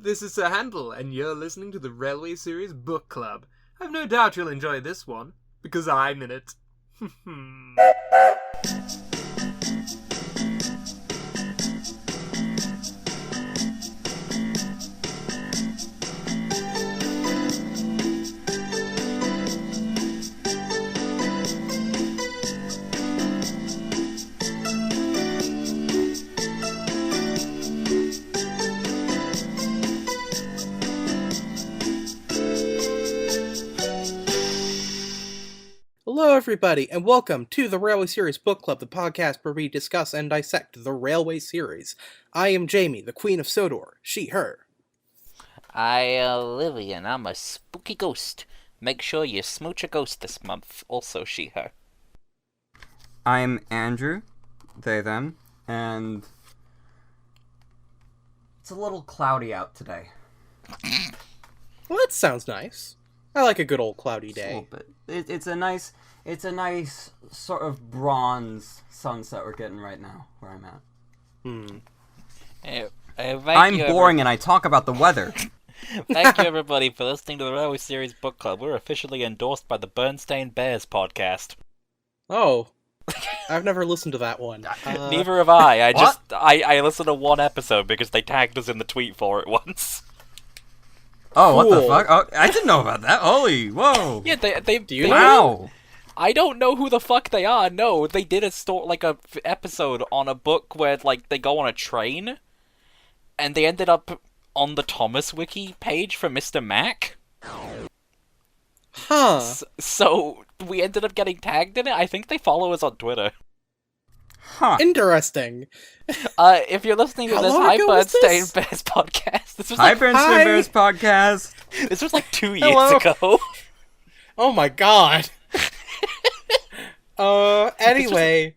this is Sir Handel, and you're listening to the Railway Series Book Club. I've no doubt you'll enjoy this one, because I'm in it. Hello everybody, and welcome to the Railway Series Book Club, the podcast where we discuss and dissect the Railway Series. I am Jamie, the Queen of Sodor, she, her. I, Lillian, I'm a spooky ghost. Make sure you smooch a ghost this month, also she, her. I'm Andrew, they, them, and it's a little cloudy out today. Well, that sounds nice. I like a good old cloudy day. A little bit. It's a nice sort of bronze sunset we're getting right now, where I'm at. I'm boring and I talk about the weather. Thank you, everybody, for listening to the Railway Series Book Club. We're officially endorsed by the Bernstein Bears podcast. Oh. I've never listened to that one. Neither have I. I listened to one episode because they tagged us in the tweet for it once. Oh, cool. What the fuck? Oh, I didn't know about that. Holy, whoa. Yeah, they wow. I don't know who the fuck they are. No, they did a episode on a book where they go on a train, and they ended up on the Thomas Wiki page for Mr. Mac. Huh. So we ended up getting tagged in it. I think they follow us on Twitter. Huh. Interesting. If you're listening to this, Hi Bernstein Bears podcast. This was Hi Bernstein Bears podcast. This was 2 years ago. Oh my god. Anyway.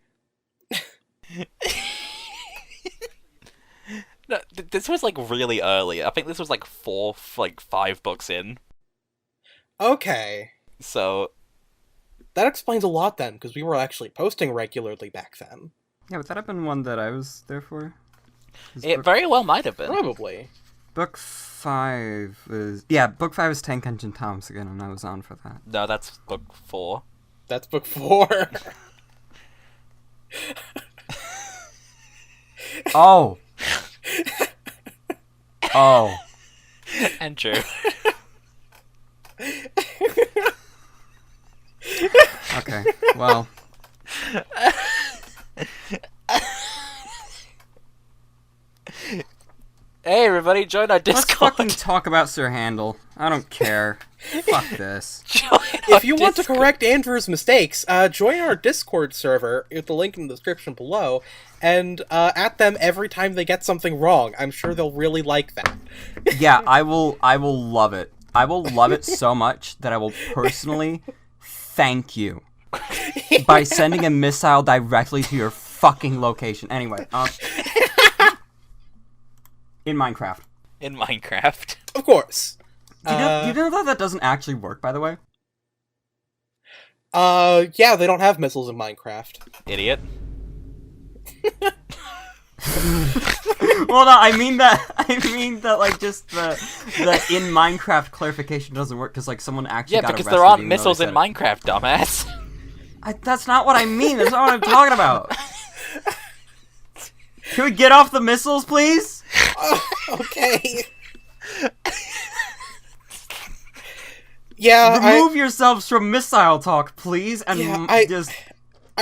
No, this was really early. I think this was 5 books in. Okay. So that explains a lot then, because we were actually posting regularly back then. Yeah, would that have been one that I was there for? It very well might have been. Probably. Book 5 is... Yeah, Book 5 is Tenkan Thomas again, and I was on for that. No, that's Book 4. That's Book 4. Oh. Oh. Andrew. Okay, well... Hey everybody, join our Discord. Let's fucking talk about Sir Handel. I don't care. Fuck this. If you want to correct Andrew's mistakes, join our Discord server with the link in the description below, and at them every time they get something wrong. I'm sure they'll really like that. Yeah, I will love it. I will love it so much that I will personally thank you by sending a missile directly to your fucking location. Anyway, in Minecraft. In Minecraft. Of course. Do you know that doesn't actually work, by the way? Yeah, they don't have missiles in Minecraft. Idiot. Well, no, I mean that, just the in Minecraft clarification doesn't work, because, someone actually got arrested. Yeah, because there aren't missiles in Minecraft, dumbass. That's not what I mean. That's not what I'm talking about. Can we get off the missiles, please? Okay. Yeah, remove yourselves from missile talk, please, and I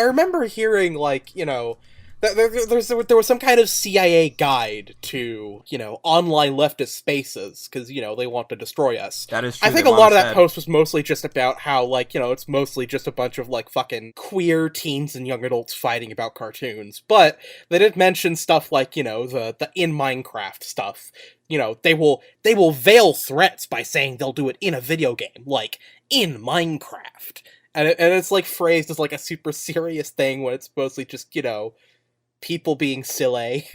remember hearing, there was some kind of CIA guide to, online leftist spaces, because, they want to destroy us. That is true. I think a lot of that post was mostly just about how, it's mostly just a bunch of, fucking queer teens and young adults fighting about cartoons. But they did mention stuff like, the in Minecraft stuff. They will veil threats by saying they'll do it in a video game, in Minecraft. And it's, phrased as, a super serious thing when it's mostly just, people being silly.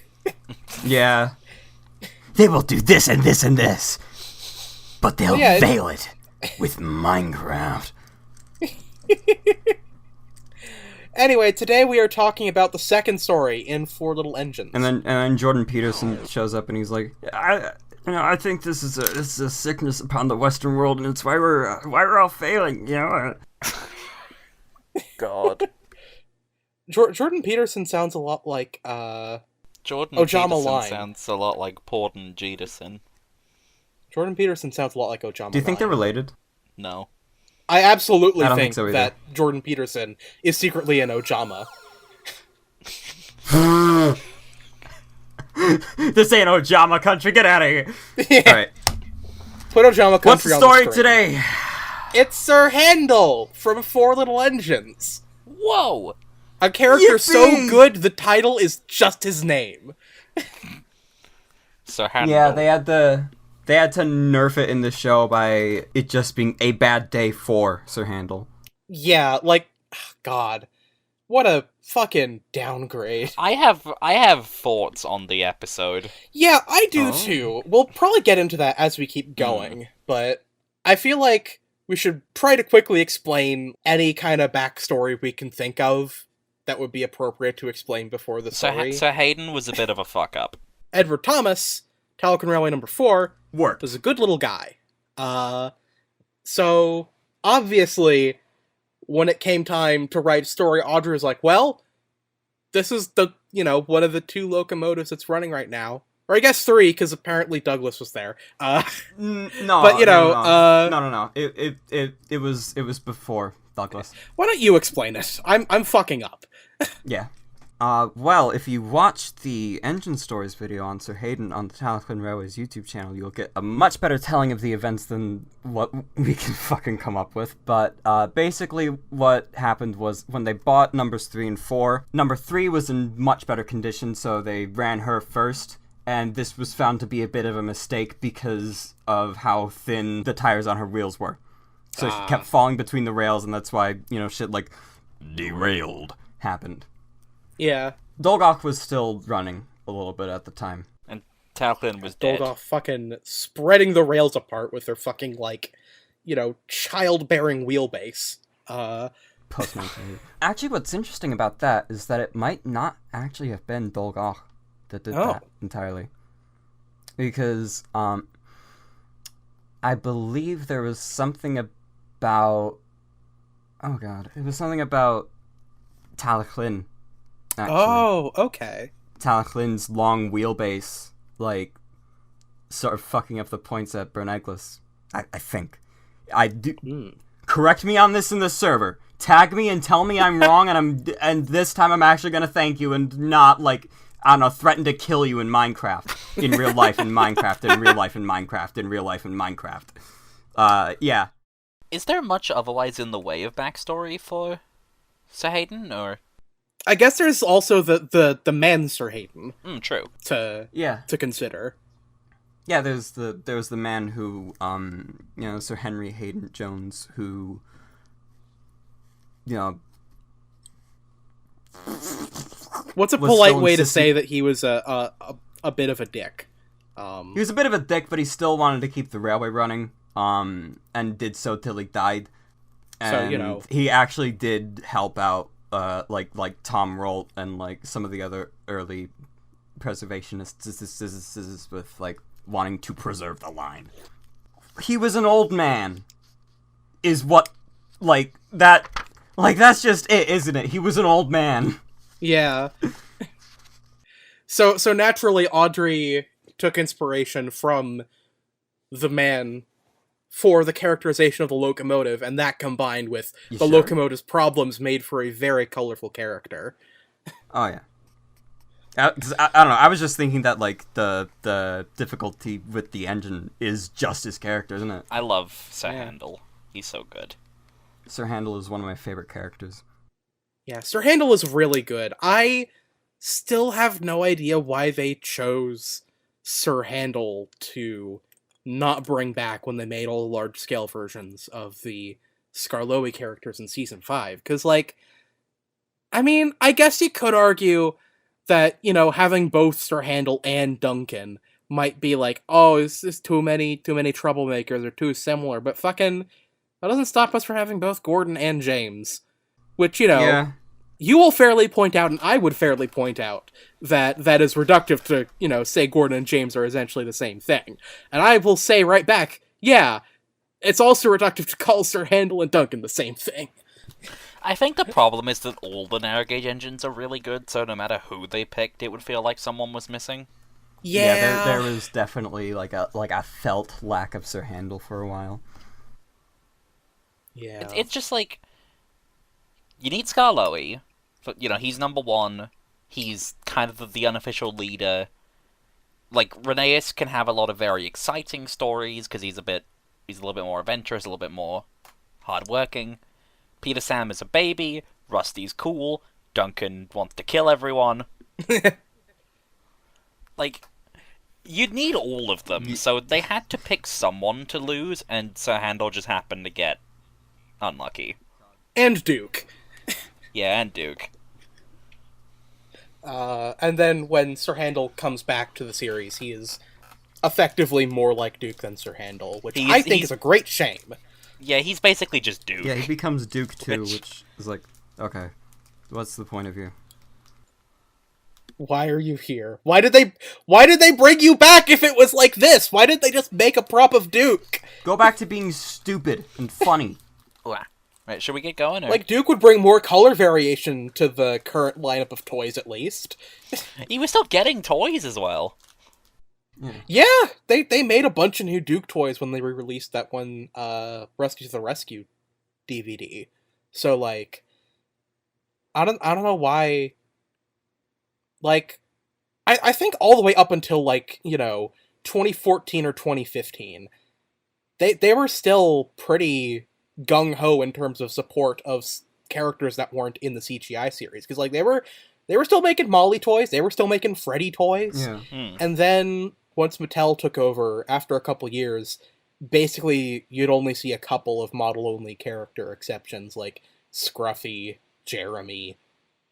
Yeah. They will do this and this and this, but they'll veil it with Minecraft. Anyway, today we are talking about the second story in Four Little Engines. And then Jordan Peterson shows up and he's like, You know, I think this is a sickness upon the Western world, and it's why we're all failing. You know. God. Jordan Peterson sounds a lot like Jordan Ojama Peterson Line. sounds a lot like Porton Jeterson. Jordan Peterson sounds a lot like Ojama. Do you think they're related? No. I absolutely I don't think think so either. that Jordan Peterson is secretly an Ojama. This ain't Ojama country. Get out of here. Yeah. All right. Put Ojama What's Country the on story screen. today? It's Sir Handel from Four Little Engines. Whoa! A character so Yippee! good, the title is just his name. Sir Handel. Yeah, they had to nerf it in the show by it just being a bad day for Sir Handel. Yeah, like, God. What a fucking downgrade. I have thoughts on the episode. Yeah, I do Oh. too. We'll probably get into that as we keep going, but I feel like we should try to quickly explain any kind of backstory we can think of that would be appropriate to explain before the story. Sir Hayden was a bit of a fuck up. Edward Thomas, Talocan Railway number 4, Work. was a good little guy. So, obviously, when it came time to write a story, Audrey was like, well, this is one of the 2 locomotives that's running right now. Or I guess 3, because apparently Douglas was there. No, But, no. It was before Douglas. Why don't you explain it? I'm fucking up. Yeah. Well, if you watch the Engine Stories video on Sir Hayden on the Talocan Railway's YouTube channel, you'll get a much better telling of the events than what we can fucking come up with. But, basically what happened was when they bought numbers 3 and 4, number 3 was in much better condition, so they ran her first. And this was found to be a bit of a mistake because of how thin the tires on her wheels were. So she kept falling between the rails, and that's why, shit like derailed happened. Yeah. Dolgok was still running a little bit at the time. And Talclin was dead. Dolgoff fucking spreading the rails apart with their fucking, childbearing wheelbase. Post 1980. Actually, what's interesting about that is that it might not actually have been Dolgok that did that entirely. Because, I believe there was something about... Oh god, it was something about Talclin, actually. Oh, okay. Talclin's long wheelbase, sort of fucking up the points at Berneglis. I think. I do... Correct me on this in the server. Tag me and tell me I'm wrong, and this time I'm actually gonna thank you and not, I don't know, threaten to kill you in Minecraft. In real life in Minecraft, in real life in Minecraft, in real life in Minecraft. Yeah. Is there much otherwise in the way of backstory for Sir Hayden, or? I guess there's also the man Sir Hayden True. to consider. Yeah, there was the man who, Sir Henry Hayden Jones, who, What's a was polite still way to insistent- say that he was a bit of a dick? He was a bit of a dick, but he still wanted to keep the railway running, and did so till he died. And So, he actually did help out, like Tom Rolt and, some of the other early preservationists with, wanting to preserve the line. He was an old man, is what, that's just it, isn't it? He was an old man. Yeah. So naturally, Audrey took inspiration from the man for the characterization of the locomotive, and that combined with You the sure? locomotive's problems made for a very colorful character. Oh, yeah. 'Cause I don't know, I was just thinking that, the difficulty with the engine is just his character, isn't it? I love Sir Yeah. Handel. He's so good. Sir Handel is one of my favorite characters. Yeah, Sir Handel is really good. I still have no idea why they chose Sir Handel to not bring back when they made all the large-scale versions of the Skarloey characters in Season 5. Because, I guess you could argue that, having both Sir Handel and Duncan might be oh, is this too many troublemakers or too similar, but fucking, that doesn't stop us from having both Gordon and James. Which, Yeah. you will fairly point out, and I would fairly point out, that is reductive to, say Gordon and James are essentially the same thing. And I will say right back, yeah, it's also reductive to call Sir Handel and Duncan the same thing. I think the problem is that all the narrow gauge engines are really good, so no matter who they picked, it would feel like someone was missing. Yeah, there was definitely like a felt lack of Sir Handel for a while. Yeah. It's just like, you need Skarloey, but he's number one. He's kind of the unofficial leader. Like, Rheneas can have a lot of very exciting stories because he's a little bit more adventurous, a little bit more hardworking. Peter Sam is a baby. Rusty's cool. Duncan wants to kill everyone. Like, you'd need all of them, so they had to pick someone to lose, and Sir Handel just happened to get unlucky. And Duke. Yeah, and Duke. And then when Sir Handel comes back to the series, he is effectively more like Duke than Sir Handel, which I think is a great shame. Yeah, he's basically just Duke. Yeah, he becomes Duke too, which is like, okay, what's the point of you? Why are you here? Why did they bring you back if it was like this? Why didn't they just make a prop of Duke? Go back to being stupid and funny. Right, should we get going? Or? Like, Duke would bring more color variation to the current lineup of toys, at least. He was still getting toys as well. Yeah, they made a bunch of new Duke toys when they re-released that one Rescue to the Rescue DVD. So like, I don't know why. Like, I think all the way up until 2014 or 2015, they were still pretty gung ho in terms of support of characters that weren't in the CGI series, because like they were still making Molly toys, they were still making Freddy toys, and then once Mattel took over, after a couple years, basically you'd only see a couple of model-only character exceptions, like Scruffy, Jeremy,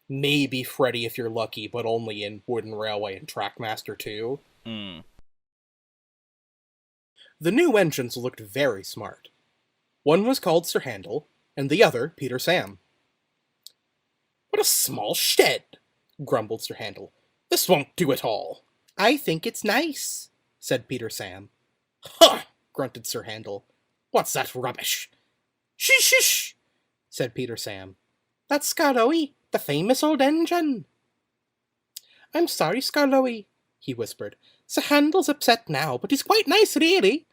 maybe Freddy if you're lucky, but only in Wooden Railway and Trackmaster 2. The new engines looked very smart. One was called Sir Handel, and the other Peter Sam. "What a small shed," grumbled Sir Handel. "This won't do at all." "I think it's nice," said Peter Sam. "Huh!" grunted Sir Handel. "What's that rubbish?" "Shish, shish," said Peter Sam. "That's Skarloey, the famous old engine." "I'm sorry, Skarloey," he whispered. "Sir Handel's upset now, but he's quite nice, really."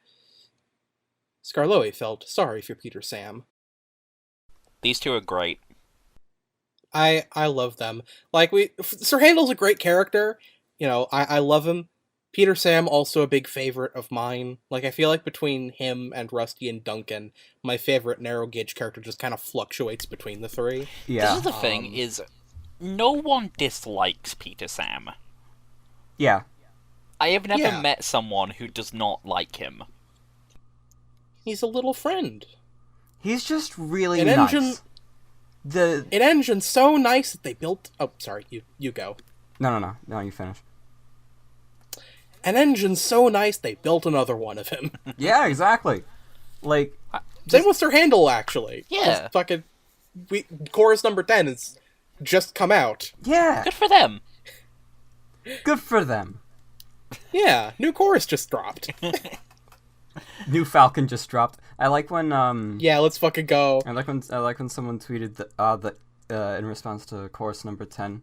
Skarloey felt sorry for Peter Sam. These two are great. I love them. Like, Sir Handel's a great character. I love him. Peter Sam, also a big favorite of mine. Like, I feel like between him and Rusty and Duncan, my favorite narrow gauge character just kind of fluctuates between the three. Yeah. This is the thing, is no one dislikes Peter Sam. Yeah. I have never met someone who does not like him. He's a little friend. He's just really nice. An engine so nice that they built... Oh, sorry, you go. No, you finish. An engine so nice they built another one of him. Yeah, exactly. Like... Same with Sir Handel, actually. Yeah. Fucking... Chorus number 10 has just come out. Yeah. Good for them. Good for them. Yeah, new chorus just dropped. New Falcon just dropped. I like when Yeah, let's fucking go. I like when someone tweeted that in response to chorus number 10,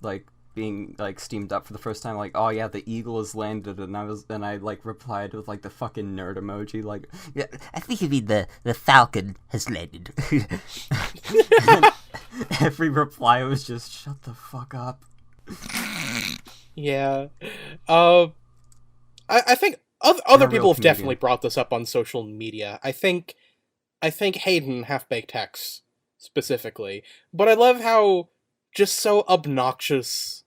like being like steamed up for the first time, like, "Oh yeah, the eagle has landed," and I like replied with like the fucking nerd emoji, like, "Yeah, I think you mean the Falcon has landed." Every reply was just, "Shut the fuck up." Yeah. I think other people have definitely brought this up on social media. I think Hayden, Half-Baked Hex, specifically. But I love how just so obnoxiously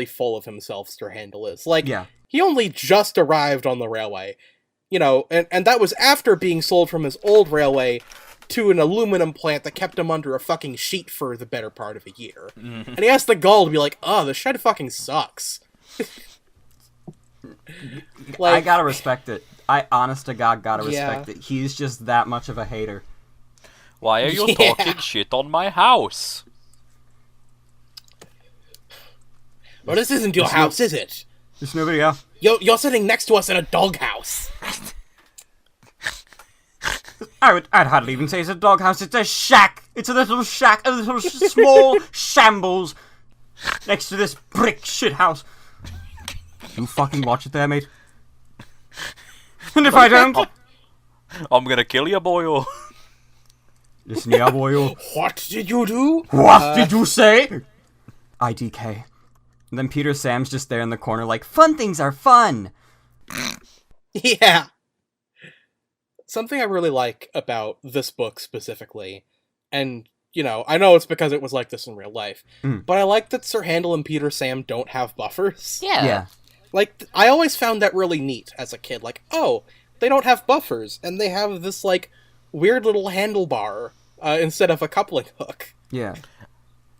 full of himself Sir Handel is. Like, Yeah. He only just arrived on the railway. And that was after being sold from his old railway to an aluminum plant that kept him under a fucking sheet for the better part of a year. Mm-hmm. And he has the gall to be like, "Oh, this shed fucking sucks." Like, I gotta respect it. I, honest to God, gotta respect it. He's just that much of a hater. Why are you talking shit on my house? Well, this isn't your house, is it? There's nobody else. You're sitting next to us in a doghouse. I'd hardly even say it's a doghouse. It's a shack. It's a little shack, a little small shambles next to this brick shithouse. You fucking watch it there, mate. And if I don't, I'm gonna kill you, boyo. listen here, boyo. What did you do? What did you say? IDK. And then Peter Sam's just there in the corner like, fun things are fun. Yeah. Something I really like about this book specifically, and, you know, I know it's because it was like this in real life, but I like that Sir Handel and Peter Sam don't have buffers. Yeah. Like, I always found that really neat as a kid. Like, oh, they don't have buffers, and they have this, like, weird little handlebar instead of a coupling hook. Yeah.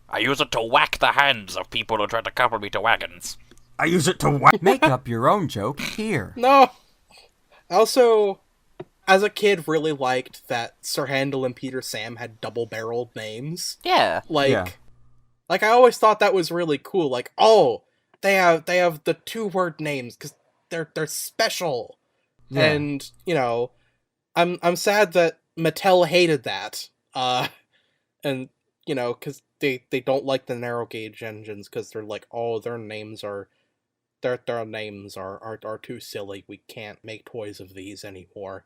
I use it to whack the hands of people who try to couple me to wagons. I use it to make up your own joke here. No. I also, as a kid, really liked that Sir Handel and Peter Sam had double-barreled names. Yeah. Like I always thought that was really cool. Like, oh, they have the two-word names because they're special. Yeah. And, you know, I'm sad that Mattel hated that. And, you know, because they don't like the narrow gauge engines because they're like, oh, their names are too silly. We can't make toys of these anymore.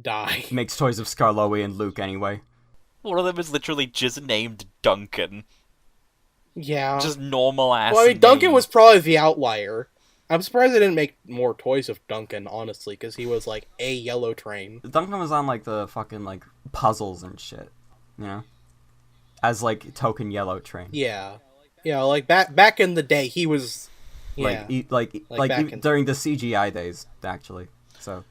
Die. Makes toys of Skarloey and Luke anyway. One of them is literally just named Duncan. Yeah. Just normal ass. Well, I mean, Duncan name. was probably the outlier. I'm surprised they didn't make more toys of Duncan, honestly, because he was like a yellow train. Duncan was on like the fucking like puzzles and shit, you know, as like token yellow train. Yeah. Yeah, like back in the day, he was. Yeah. Like during the CGI days, actually. So.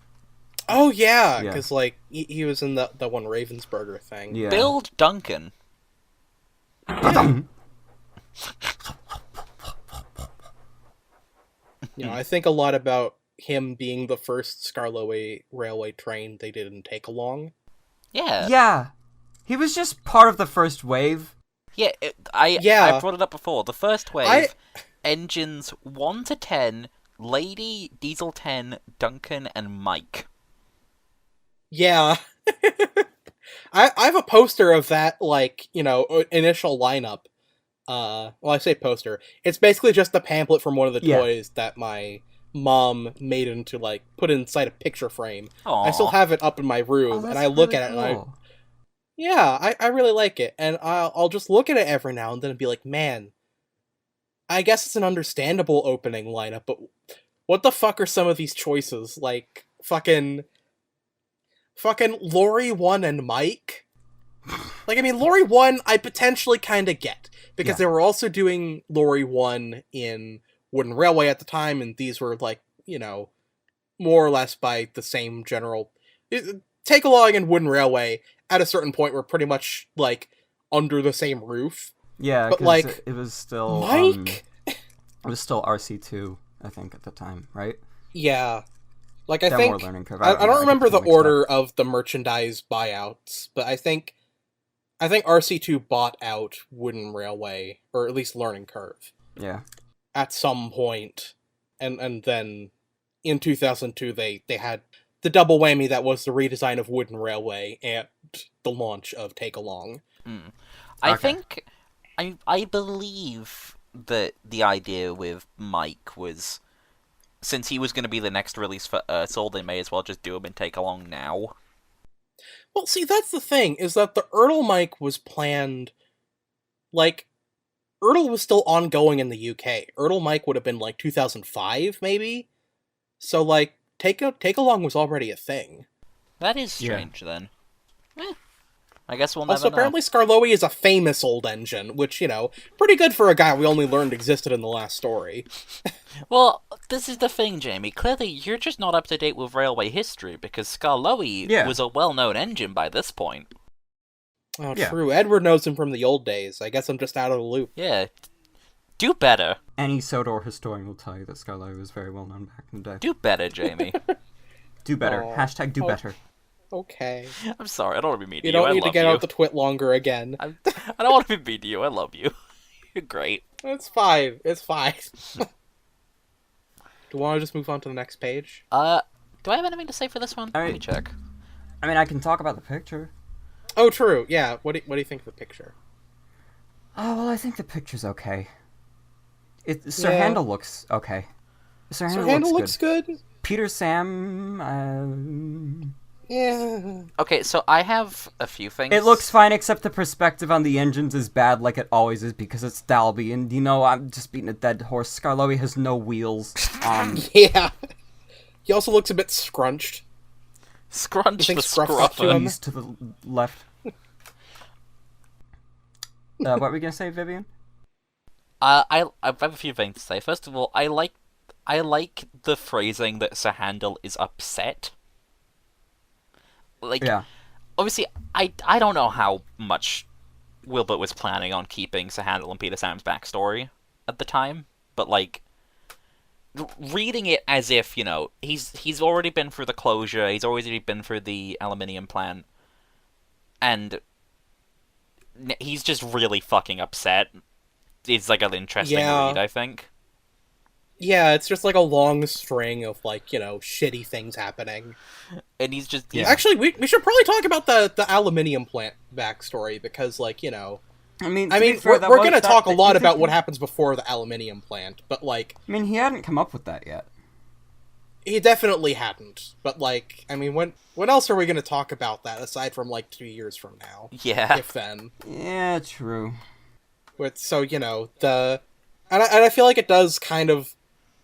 Oh yeah, because like he was in the one Ravensburger thing. Yeah. Build Duncan. Yeah. You know, I think a lot about him being the first Skarloey railway train they didn't take along. Yeah. Yeah. He was just part of the first wave. Yeah, I brought it up before. The first wave, engines 1 to 10, Lady, Diesel 10, Duncan, and Mike. Yeah. I have a poster of that, like, you know, initial lineup. Well, I say poster. It's basically just the pamphlet from one of the toys that my mom made into, like, put inside a picture frame. Aww. I still have it up in my room, and I look at it, and I really like it. And I'll just look at it every now and then and be like, man, I guess it's an understandable opening lineup, but what the fuck are some of these choices? Like, fucking Lori 1 and Mike? Like, I mean, Lori 1 I potentially kind of get, because they were also doing Lori 1 in Wooden Railway at the time, and these were, like, you know, more or less by the same general... Take Along and Wooden Railway, at a certain point, were pretty much, like, under the same roof. Yeah, but, like, it was still... Mike? It was still RC2, I think, at the time, right? Yeah. Like, I More think... learning curve. I don't remember the order of the merchandise buyouts, but I think RC2 bought out Wooden Railway, or at least Learning Curve. Yeah. At some point. And then in 2002 they had the double whammy that was the redesign of Wooden Railway and the launch of Take Along. I believe that the idea with Mike was, since he was going to be the next release for Ursel, they may as well just do him and Take Along now. Well, see, that's the thing, is that the Ertl Mike was planned, like, Ertl was still ongoing in the UK. Ertl Mike would have been, like, 2005, maybe? So, like, Take Along was already a thing. That is strange, then. I guess we'll never Also, know. apparently Skarloey is a famous old engine, which, you know, pretty good for a guy we only learned existed in the last story. Well, this is the thing, Jamie. Clearly, you're just not up to date with railway history, because Skarloey was a well-known engine by this point. Oh, true. Edward knows him from the old days. I guess I'm just out of the loop. Yeah. Do better. Any Sodor historian will tell you that Skarloey was very well known back in the day. Do better, Jamie. Do better. Oh. Hashtag do better. Okay. I'm sorry, I don't want to be mean to You you. don't I need to love get you. out the twit longer again. I don't want to be mean to you. I love you. You're great. It's fine. It's fine. Do you want to just move on to the next page? Do I have anything to say for this one? I Let mean- me check. I mean, I can talk about the picture. Oh, true. Yeah. What do you think of the picture? Oh, well, I think the picture's okay. Sir Yeah. Handel looks okay. Sir Sir Handel, Handel looks looks good. good. Peter Sam, Yeah. Okay, so I have a few things. it looks fine, except the perspective on the engines is bad, like it always is, because it's Dalby, and I'm just beating a dead horse. Skarloey has no wheels. Yeah. He also looks a bit scrunched. Scrunch You think the Scruff got to him? scruffer. Ease to the left. What were we gonna say, Vivian? I have a few things to say. First of all, I like the phrasing that Sir Handel is upset. Like, Yeah. obviously, I don't know how much Wilbert was planning on keeping Sir Handel and Peter Sam's backstory at the time, but like, reading it as if, he's already been through the closure, he's already been through the aluminium plant, and he's just really fucking upset. It's like an interesting Yeah. read, I think. Yeah, it's just like a long string of shitty things happening. And he's just Actually, we should probably talk about the aluminium plant backstory because I mean, we're gonna talk a lot about what happens before the aluminium plant, but I mean, he hadn't come up with that yet. he definitely hadn't. But when else are we gonna talk about that aside from 2 years from now, yeah. if then? Yeah, true. I feel like it does kind of.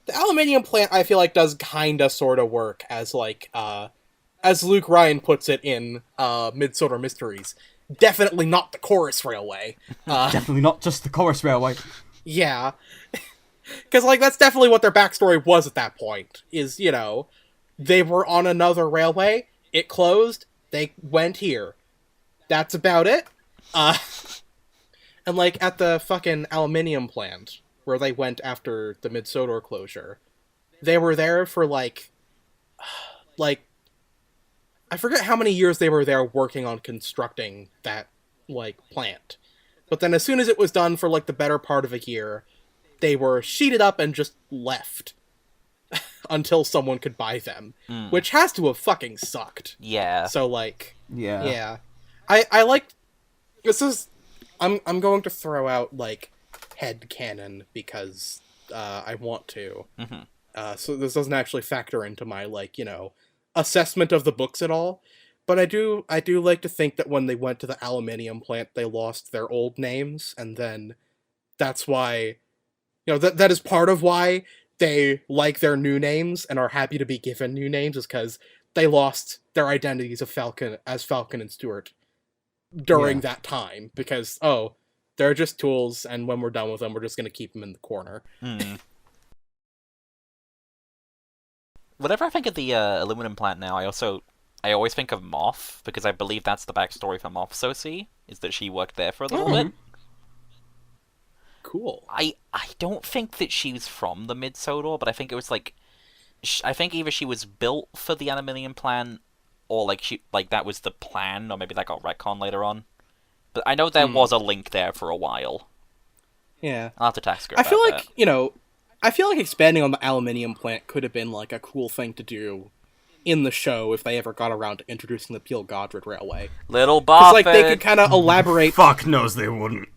The aluminium plant, I feel like, does kind of sort of work as Luke Ryan puts it in Midsolar Mysteries. Definitely not the Chorus Railway. Definitely not just the chorus railway. Yeah. Because, that's definitely what their backstory was at that point. Is, they were on another railway, it closed, they went here. That's about it. And, at the fucking aluminium plant, where they went after the Mid-Sodor closure, they were there for, I forget how many years they were there working on constructing that, plant. But then as soon as it was done for, the better part of a year, they were sheeted up and just left. Until someone could buy them. Which has to have fucking sucked. Yeah. So, Yeah. yeah. I like... This is... I'm going to throw out, head canon because I want to. Mm-hmm. So this doesn't actually factor into my assessment of the books at all. But I do like to think that when they went to the aluminium plant, they lost their old names, and then that's why that is part of why they like their new names and are happy to be given new names, is because they lost their identities of Falcon and Stewart during that time, because they're just tools, and when we're done with them, we're just going to keep them in the corner. Whenever I think of the aluminum plant now, I always think of Moth, because I believe that's the backstory for Moth Soci, is that she worked there for a little bit. Cool. I don't think that she was from the Mid-Sodor, but I think it was I think either she was built for the aluminium plant, or that was the plan, or maybe that got retconned later on. But I know there was a link there for a while. Yeah. I'll have to task her I about feel that. I feel like expanding on the aluminium plant could have been a cool thing to do in the show if they ever got around to introducing the Peel Godred Railway. Little Because Boffin! they could kind of elaborate. Fuck knows they wouldn't.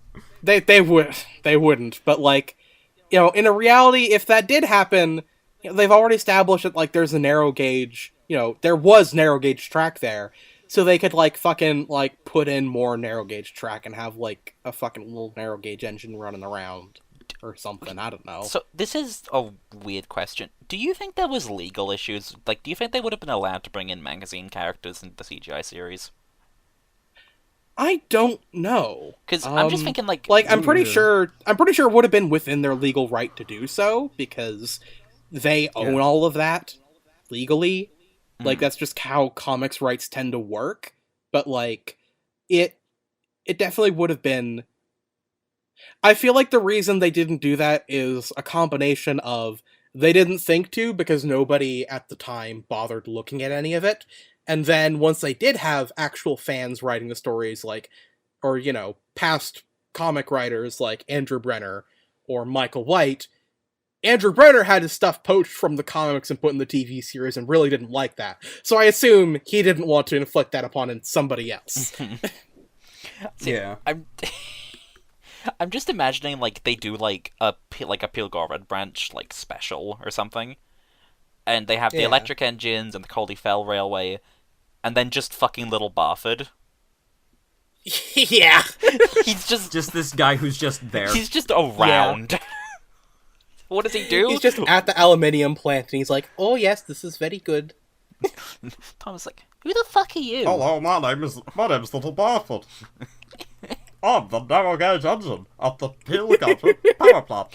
They wouldn't. But in a reality, if that did happen, they've already established that there's a narrow gauge. There was narrow gauge track there, so they could fucking put in more narrow gauge track and have a fucking little narrow gauge engine running around or something. I don't know. So, this is a weird question. Do you think there was legal issues? Do you think they would have been allowed to bring in magazine characters into the CGI series? I don't know. Because I'm just thinking, I'm pretty sure it would have been within their legal right to do so, because they own all of that legally. That's just how comics rights tend to work. But, it definitely would have been... I feel like the reason they didn't do that is a combination of they didn't think to, because nobody at the time bothered looking at any of it, and then once they did have actual fans writing the stories, or past comic writers like Andrew Brenner or Michael White, Andrew Brenner had his stuff poached from the comics and put in the TV series and really didn't like that. So I assume he didn't want to inflict that upon somebody else. See, Yeah. I'm just imagining, like, they do, like a Pilgorad branch, like, special or something. And they have the electric engines and the Coldy Fell Railway, and then just fucking Little Barford. Yeah. He's Just this guy who's just there. He's just around. What does he do? He's just at the aluminium plant, and he's like, "Oh yes, this is very good." Tom's like, who the fuck are you? Hello, my name's Little Barford. I'm the narrow gauge engine at the Pilgrim power plant.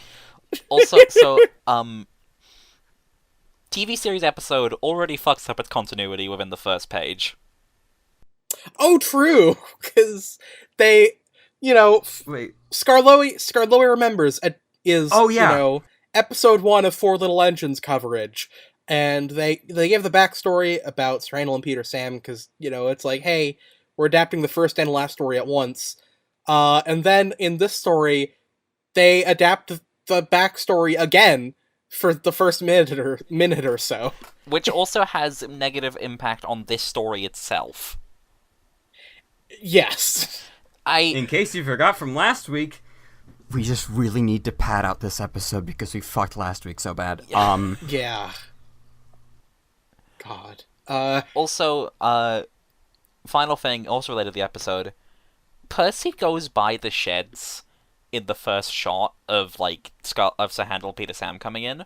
Also, so, TV series episode already fucks up its continuity within the first page. Oh, true, because they, Wait. Skarloey remembers is episode 1 of Four Little Engines coverage, and they give the backstory about Sir Handel and Peter Sam because it's like, hey, we're adapting the first and last story at once, and then in this story they adapt the backstory again for the first minute or so, which also has negative impact on this story itself. Yes. In case you forgot from last week, we just really need to pad out this episode because we fucked last week so bad. Yeah. God. Also, final thing, also related to the episode, Percy goes by the sheds in the first shot of, of Sir Handel and Peter Sam coming in,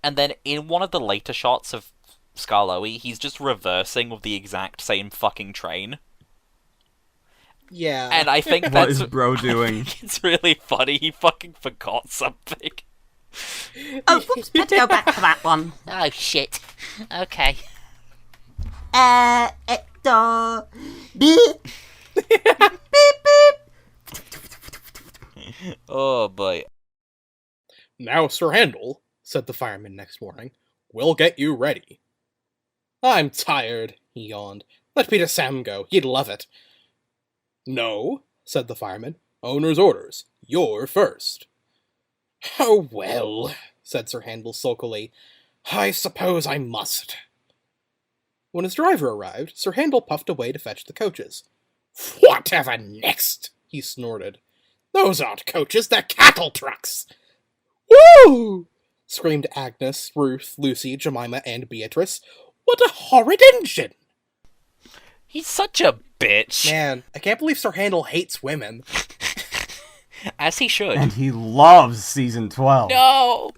and then in one of the later shots of Skarloey, he's just reversing with the exact same fucking train. Yeah. And I think what is bro doing? It's really funny. He fucking forgot something. Oh, whoops, better go back to that one. Oh, shit. Okay. Ecto. Beep. Oh, boy. "Now, Sir Handel," said the fireman next morning, "we'll get you ready." "I'm tired," he yawned. "Let Peter Sam go. He'd love it." "No," said the fireman. "Owner's orders. You're first." "Oh, well," said Sir Handel sulkily. "I suppose I must." When his driver arrived, Sir Handel puffed away to fetch the coaches. "Whatever next?" he snorted. "Those aren't coaches, they're cattle trucks." "Woo!" screamed Agnes, Ruth, Lucy, Jemima, and Beatrice. "What a horrid engine!" He's such a bitch. Man, I can't believe Sir Handel hates women. As he should. And he loves season 12. No!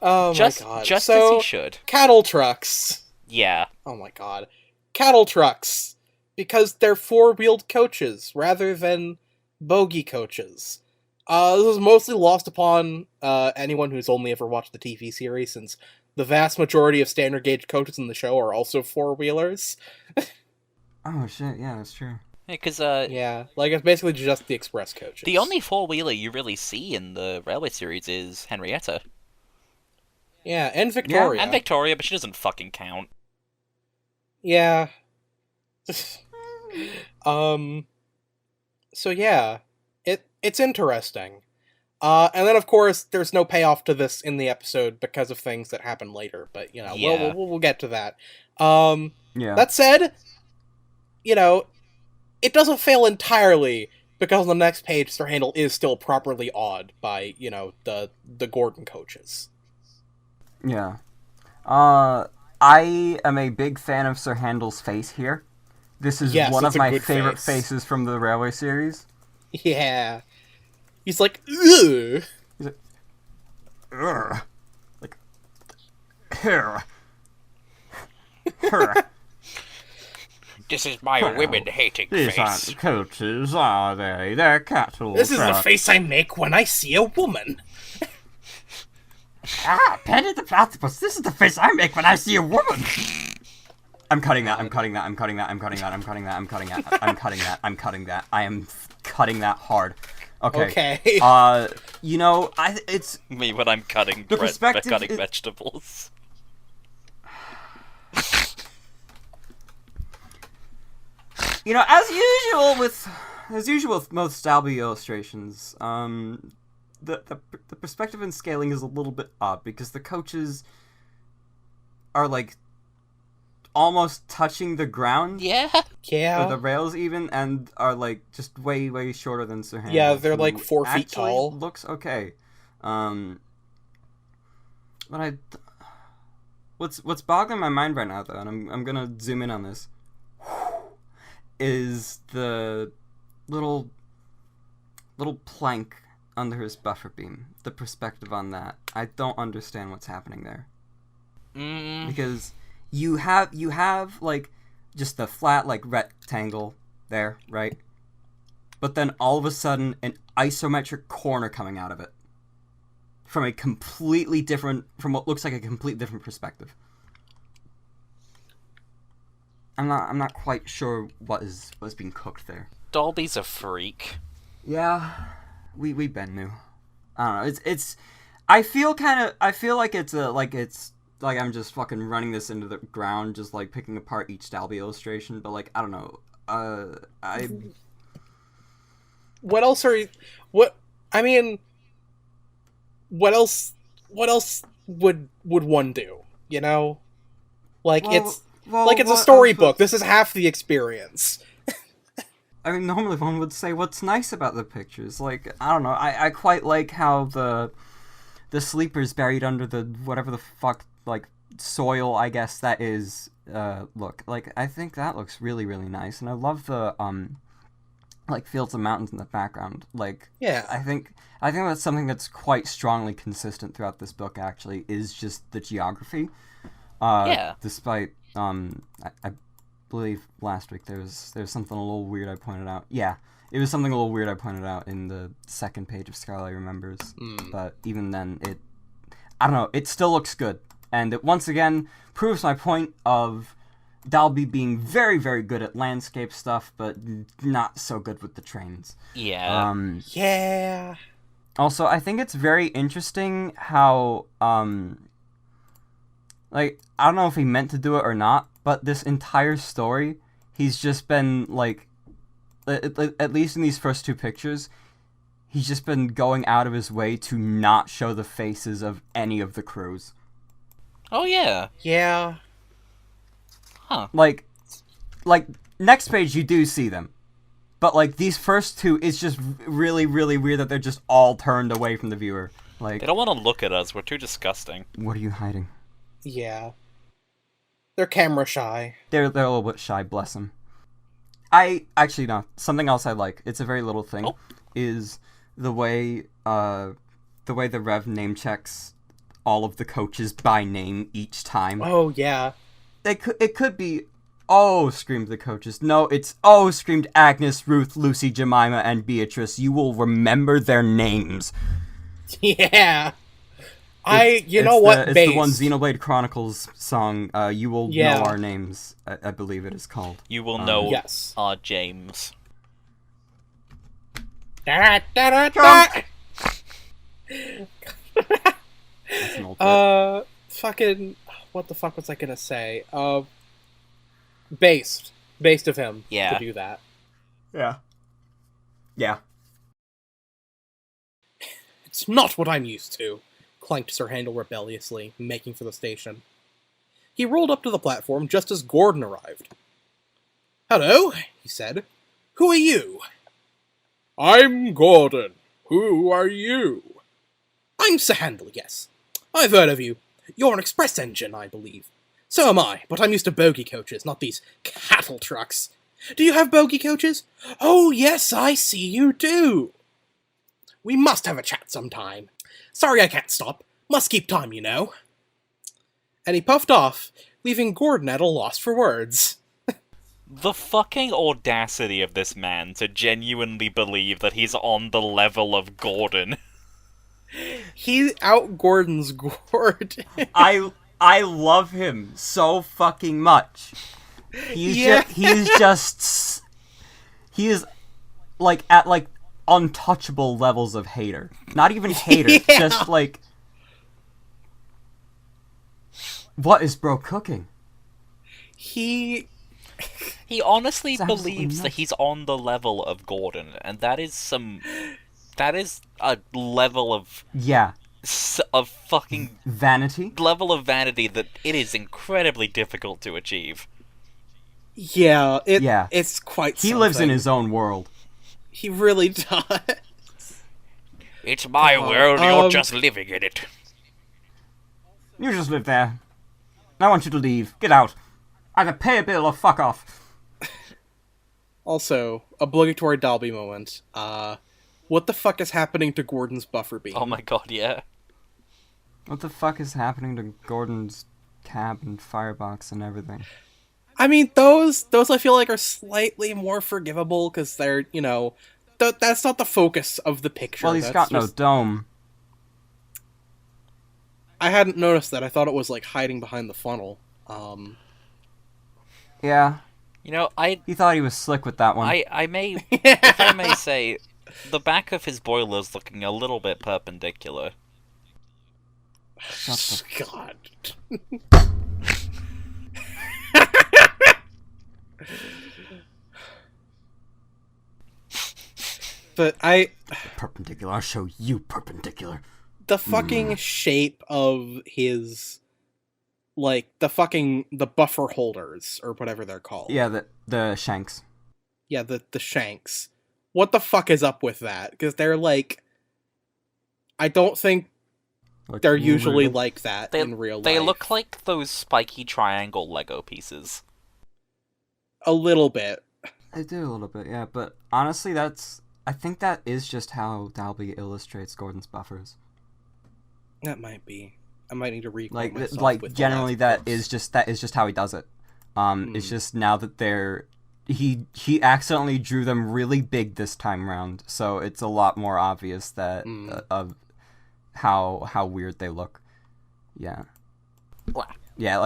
Oh Just my god. as So, he should. cattle trucks. Yeah. Oh my god. Cattle trucks. Because they're four-wheeled coaches, rather than bogie coaches. This is mostly lost upon anyone who's only ever watched the TV series, since the vast majority of standard gauge coaches in the show are also four-wheelers. Oh shit, yeah, that's true. Yeah, because, Yeah, it's basically just the express coaches. the only four-wheeler you really see in the Railway series is Henrietta. Yeah, and Victoria. And Victoria, but she doesn't fucking count. Yeah. So yeah, it's interesting. And then of course there's no payoff to this in the episode because of things that happen later, but Yeah. we'll get to that. Yeah. That said, it doesn't fail entirely because on the next page Sir Handel is still properly awed by, the Gordon coaches. Yeah. I am a big fan of Sir Handel's face here. This is Yes, one it's of a my good favorite face. faces from the Railway series. Yeah. He's like, ugh. Urgh. Like, here. Here. This is my women-hating These face. aren't coaches, are they? They're cattle This is the trucks. face I make when I see a woman. Penny the Platypus, this is the face I make when I see a woman. I'm cutting that. I'm cutting that. I'm cutting that. I'm cutting that. I'm cutting that. I'm cutting that. I'm cutting that. I'm cutting that. I am cutting that hard. Okay. Okay. It's Me when I'm cutting The perspective cutting is- vegetables. as usual with as usual with most Dalby illustrations, the perspective and scaling is a little bit odd because the coaches are like almost touching the ground. Yeah. Yeah. Or the rails even, and are like just way shorter than Sir Handel. Yeah, they're who like 4 feet actually tall. Looks okay. But what's boggling my mind right now though, and I'm gonna zoom in on this, is the little plank under his buffer beam. The perspective on that. I don't understand what's happening there. Because you have like just the flat like rectangle there, right? But then all of a sudden an isometric corner coming out of it. From what looks like a completely different perspective. I'm not quite sure what is being cooked there. Dolby's a freak. Yeah, we Ben knew. I don't know. It's. I feel like I'm just fucking running this into the ground, just like picking apart each Dalby illustration. But like I don't know. What else are you? What I mean? What else would one do? You know, like it's a storybook. This is half the experience. I mean, normally one would say what's nice about the pictures. Like, I don't know. I quite like how the sleepers buried under the whatever the fuck, like, soil, I guess that is, look. Like, I think that looks really, really nice. And I love the, like, fields and mountains in the background. Like, yeah. I think that's something that's quite strongly consistent throughout this book, actually, is just the geography. Yeah. Despite, I believe last week there was something a little weird I pointed out. Yeah, it was something a little weird I pointed out in the second page of Scarlet Remembers. But even then, I don't know, it still looks good. And it once again proves my point of Dalby being very, very good at landscape stuff, but not so good with the trains. Yeah. Yeah. Also, I think it's very interesting how, like, I don't know if he meant to do it or not, but this entire story, he's just been, like, at least in these first two pictures, he's just been going out of his way to not show the faces of any of the crews. Oh, yeah. Yeah. Huh. Like, next page you do see them. But, like, these first two, it's just really, really weird that they're just all turned away from the viewer. Like, They don't want to look at us. We're too disgusting. what are you hiding? Yeah. They're camera shy. They're a little bit shy, bless them. Actually, no. Something else I like, it's a very little thing, is the way the Rev name checks all of the coaches by name each time. Oh, yeah. It could be, oh, screamed the coaches. No, it's, oh, screamed Agnes, Ruth, Lucy, Jemima, and Beatrice. You will remember their names. Yeah. You know what? It's the one Xenoblade Chronicles song, You Will Know Our Names, I believe it is called. You will know yes. our James. That's an old bit. Fucking, what the fuck was I gonna say? Based of him to do that. Yeah. Yeah. It's not what I'm used to, clanked Sir Handel rebelliously, making for the station. He rolled up to the platform just as Gordon arrived. Hello, he said. Who are you? I'm Gordon. Who are you? I'm Sir Handel, yes. I've heard of you. You're an express engine, I believe. So am I, but I'm used to bogie coaches, not these cattle trucks. Do you have bogie coaches? Oh, yes, I see you do. We must have a chat sometime. Sorry I can't stop. Must keep time, you know. And he puffed off, leaving Gordon at a loss for words. The fucking audacity of this man to genuinely believe that he's on the level of Gordon. He out-Gordon's Gordon. I love him so fucking much. He is like at like untouchable levels of hater. Not even hater, just like, what is bro cooking? He honestly It's absolutely believes that nuts. he's on the level of Gordon, and that is a level of Yeah. fucking Vanity? level of vanity that it is incredibly difficult to achieve. Yeah, Yeah. it's quite He lives in something. his own world. He really does. It's my God, world, you're just living in it. You just live there. I want you to leave. Get out. Either pay a bill or fuck off. Also, obligatory Dalby moment. What the fuck is happening to Gordon's buffer beam? Oh my god, yeah. What the fuck is happening to Gordon's cab and firebox and everything? I mean, those I feel like are slightly more forgivable because they're, you know, that's not the focus of the picture. Well, he's That's got no just- dome. I hadn't noticed that. I thought it was like hiding behind the funnel. Yeah. You know, He thought he was slick with that one. I may, if I may say, the back of his boiler's looking a little bit perpendicular. God. But Perpendicular. I'll show you perpendicular. the fucking shape of his, like, the buffer holders, or whatever they're called. Yeah, the shanks. Yeah, the shanks. What the fuck is up with that? Because they're like, I don't think Like, they're usually real. like that They, in real life. they look like those spiky triangle Lego pieces. a little bit. They do a little bit, yeah. But honestly, I think that is just how Dalby illustrates Gordon's buffers. That might be. I might need to read Generally that is just how he does it. It's just now that he accidentally drew them really big this time round, so it's a lot more obvious that of how weird they look. Yeah. Blah. Yeah,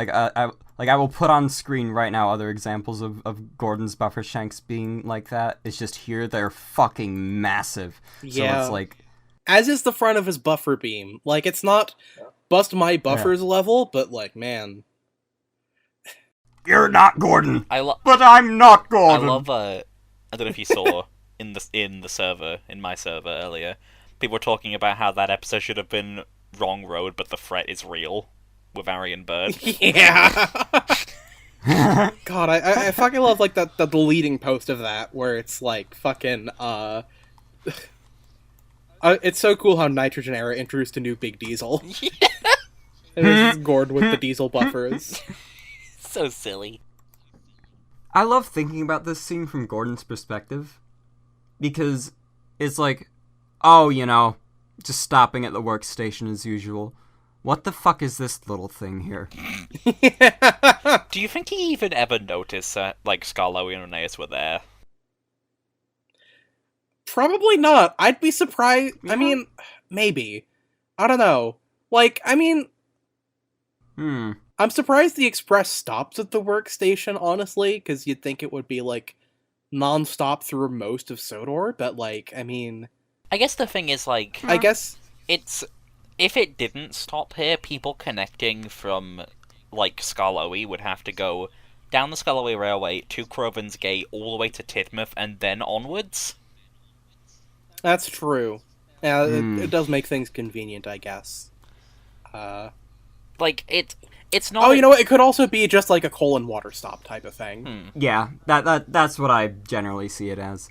I will put on screen right now other examples of Gordon's buffer shanks being like that. It's just here they're fucking massive. Yeah. So it's like, As is the front of his buffer beam. Like, it's not bust my buffers level, but like, man. you're not Gordon, But but I'm not I Gordon. love I don't know if you saw in my server earlier, people were talking about how that episode should have been Wrong Road, but the threat is real with Arian Bird. Yeah. God, I fucking love like the deleting post of that where it's like fucking it's so cool how Nitrogen Era introduced a new Big Diesel. And this is Gordon with the diesel buffers. So silly. I love thinking about this scene from Gordon's perspective, because it's like, oh, just stopping at the workstation as usual. What the fuck is this little thing here? Do you think he even ever noticed that, like, Scarlo and Aeneas were there? Probably not. I'd be surprised. I mean, maybe. I don't know. Like, I mean, I'm surprised the Express stops at the workstation, honestly, because you'd think it would be, like, non-stop through most of Sodor, but, like, I mean... I guess the thing is, like... I guess... If it didn't stop here, people connecting from, like, Skarloey would have to go down the Skarloey Railway to Crovan's Gate, all the way to Titmouth, and then onwards. That's true. Yeah, it does make things convenient, I guess. Like, it's not... Oh, you know what? It could also be just like a coal and water stop type of thing. Yeah, that's what I generally see it as.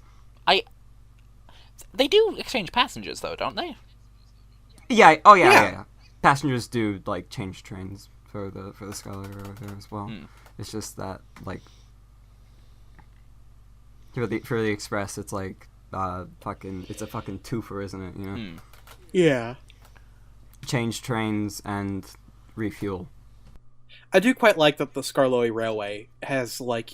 They do exchange passengers, though, don't they? Yeah. Oh yeah. Yeah. Yeah. Passengers do like change trains for the Scarlet over there as well. It's just that like for the Express, it's like it's a fucking twofer, isn't it? You know. Yeah. Change trains and refuel. I do quite like that the Skarloey Railway has, like,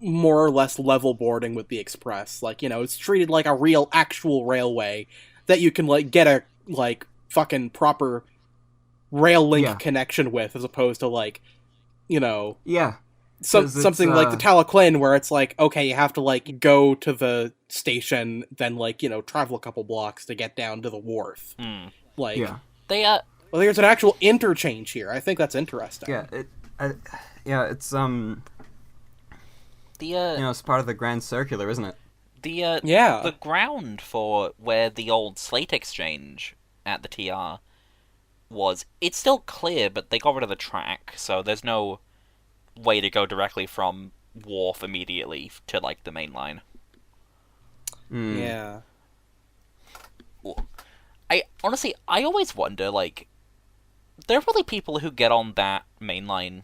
more or less level boarding with the Express. Like, it's treated like a real, actual railway that you can, like, get a, like, fucking proper rail link connection with, as opposed to, like, Yeah. something like the Talaclin, where it's like, okay, you have to, like, go to the station, then, like, travel a couple blocks to get down to the wharf. Like, They, well, there's an actual interchange here. I think that's interesting. Yeah. It's The it's part of the Grand Circular, isn't it? the ground for where the old slate exchange at the TR was, it's still clear, but they got rid of the track, so there's no way to go directly from Wharf immediately to, like, the main line. Yeah. I always wonder, like, there are probably people who get on that mainline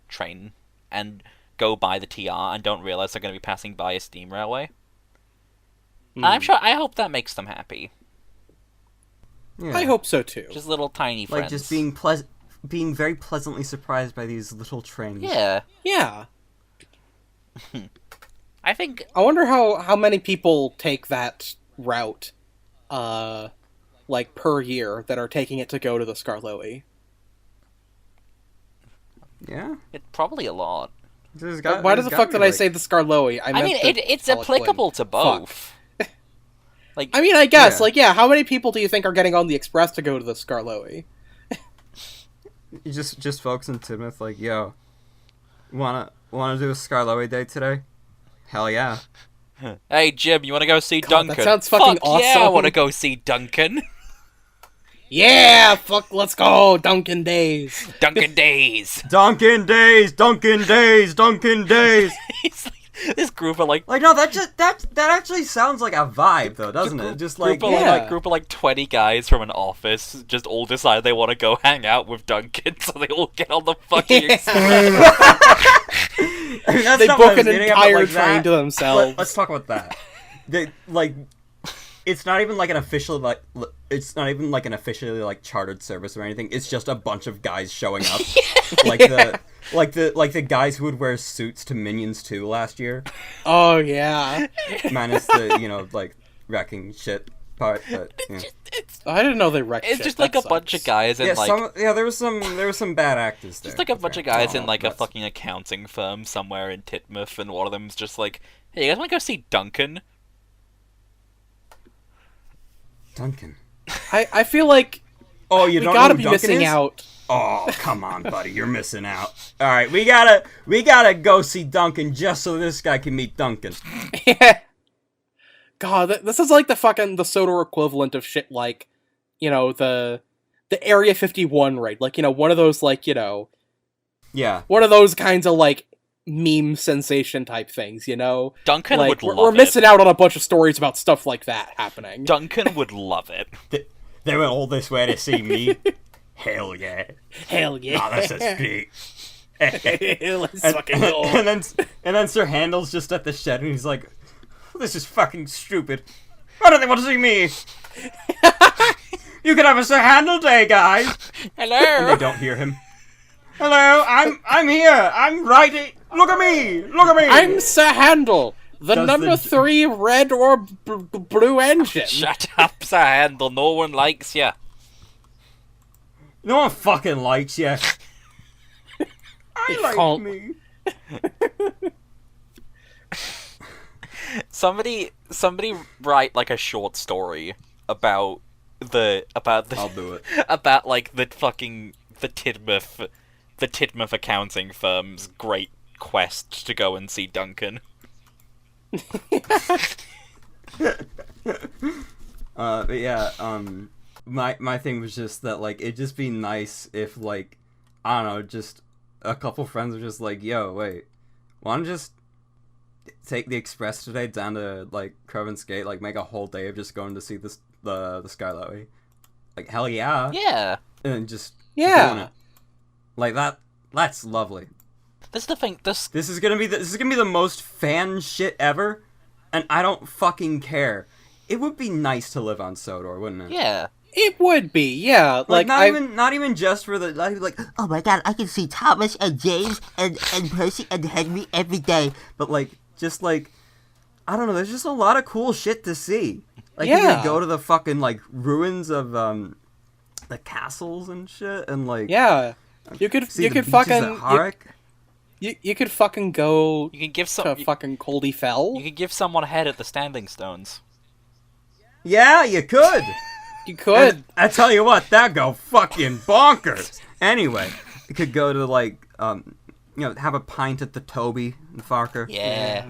train and go by the TR and don't realize they're going to be passing by a steam railway. I hope that makes them happy. Yeah. I hope so too. Just little tiny friends. Like, just being very pleasantly surprised by these little trains. Yeah. Yeah. I think... I wonder how many people take that route, like, per year, that are taking it to go to the Skarloey. Yeah? It's probably a lot. Why the fuck did I say the Skarloey? I mean, it's applicable to both. Like, I mean, I guess, how many people do you think are getting on the Express to go to the Skarloey? You just folks in Timoth, like, yo, wanna do a Skarloey day today? Hell yeah. Hey, Jim, you wanna go see God, Duncan? that sounds fucking Fuck yeah, I awesome. wanna go see Duncan. Yeah, fuck, let's go, Duncan Days. Duncan Days. Duncan Days, Duncan Days, Duncan Days. It's like, this group of like... Like, no, that actually sounds like a vibe, though, doesn't it? Just like, Group of like 20 guys from an office just all decide they want to go hang out with Duncan, so they all get on the fucking express. I mean, that's They not what I book was an getting at, entire but, like, train that- to themselves. Let's talk about that. It's not even like an official it's not even like an officially like chartered service or anything. It's just a bunch of guys showing up, like the guys who would wear suits to Minions 2 last year, Oh, yeah. minus the like wrecking shit part. But I didn't know they wrecked It's shit. just like That a bunch of sucks. guys in like... there was some bad actors there. Just like a bunch of guys in like a that's- fucking accounting firm somewhere in Titmuth, and one of them's just like, hey, you guys want to go see Duncan? Duncan. I feel like Oh, you we don't gotta know be who Duncan missing is? out. Oh, come on, buddy, you're missing out. All right, we gotta go see Duncan just so this guy can meet Duncan. God, this is like the Sodor equivalent of shit like, the Area 51 raid. Like, one of those, like, Yeah. one of those kinds of, like, meme sensation type things, Duncan like, would love we're it. missing out on a bunch of stories about stuff like that happening. Duncan would love it. They went all this way to see me. Hell yeah. Hell yeah. Oh, that's a street. Let's fucking go. and then Sir Handel's just at the shed and he's like, this is fucking stupid. Why don't they want to see me? You could have a Sir Handel day, guys. And Hello! they don't hear him. Hello, I'm here. I'm right. Look at me. Look at me. I'm Sir Handel, the Does number the- 3 red or blue engine. Shut up, Sir Handel, no one likes ya. No one fucking likes you. I like can't- me. Somebody write like a short story about the I'll do it. about like the Titmuth accounting firm's great quest to go and see Duncan. But yeah, my thing was just that, like, it'd just be nice if, like, I don't know, just a couple friends were just like, yo, wait, wanna just take the express today down to, like, Crovan's Gate, like, make a whole day of just going to see the Skylowy? Like, hell yeah. Yeah. And just Yeah. doing it. Like, that's lovely. This is the thing. This This is gonna be the most fan shit ever, and I don't fucking care. It would be nice to live on Sodor, wouldn't it? yeah. It would be, yeah. Like, not even just for the like, Oh my god, I can see Thomas and James and Percy and Henry every day. but like, just like, I don't know. There's just a lot of cool shit to see. Like, you Yeah. could go to the fucking like ruins of the castles and shit, and like, Yeah. You could see the beaches fucking at Harik. you could fucking go You can give to some. fucking Coldy Fell. You could give someone a head at the Standing Stones. Yeah, you could. You could. I tell you what, that go fucking bonkers. Anyway, you could go to like have a pint at the Toby in Farker. Yeah.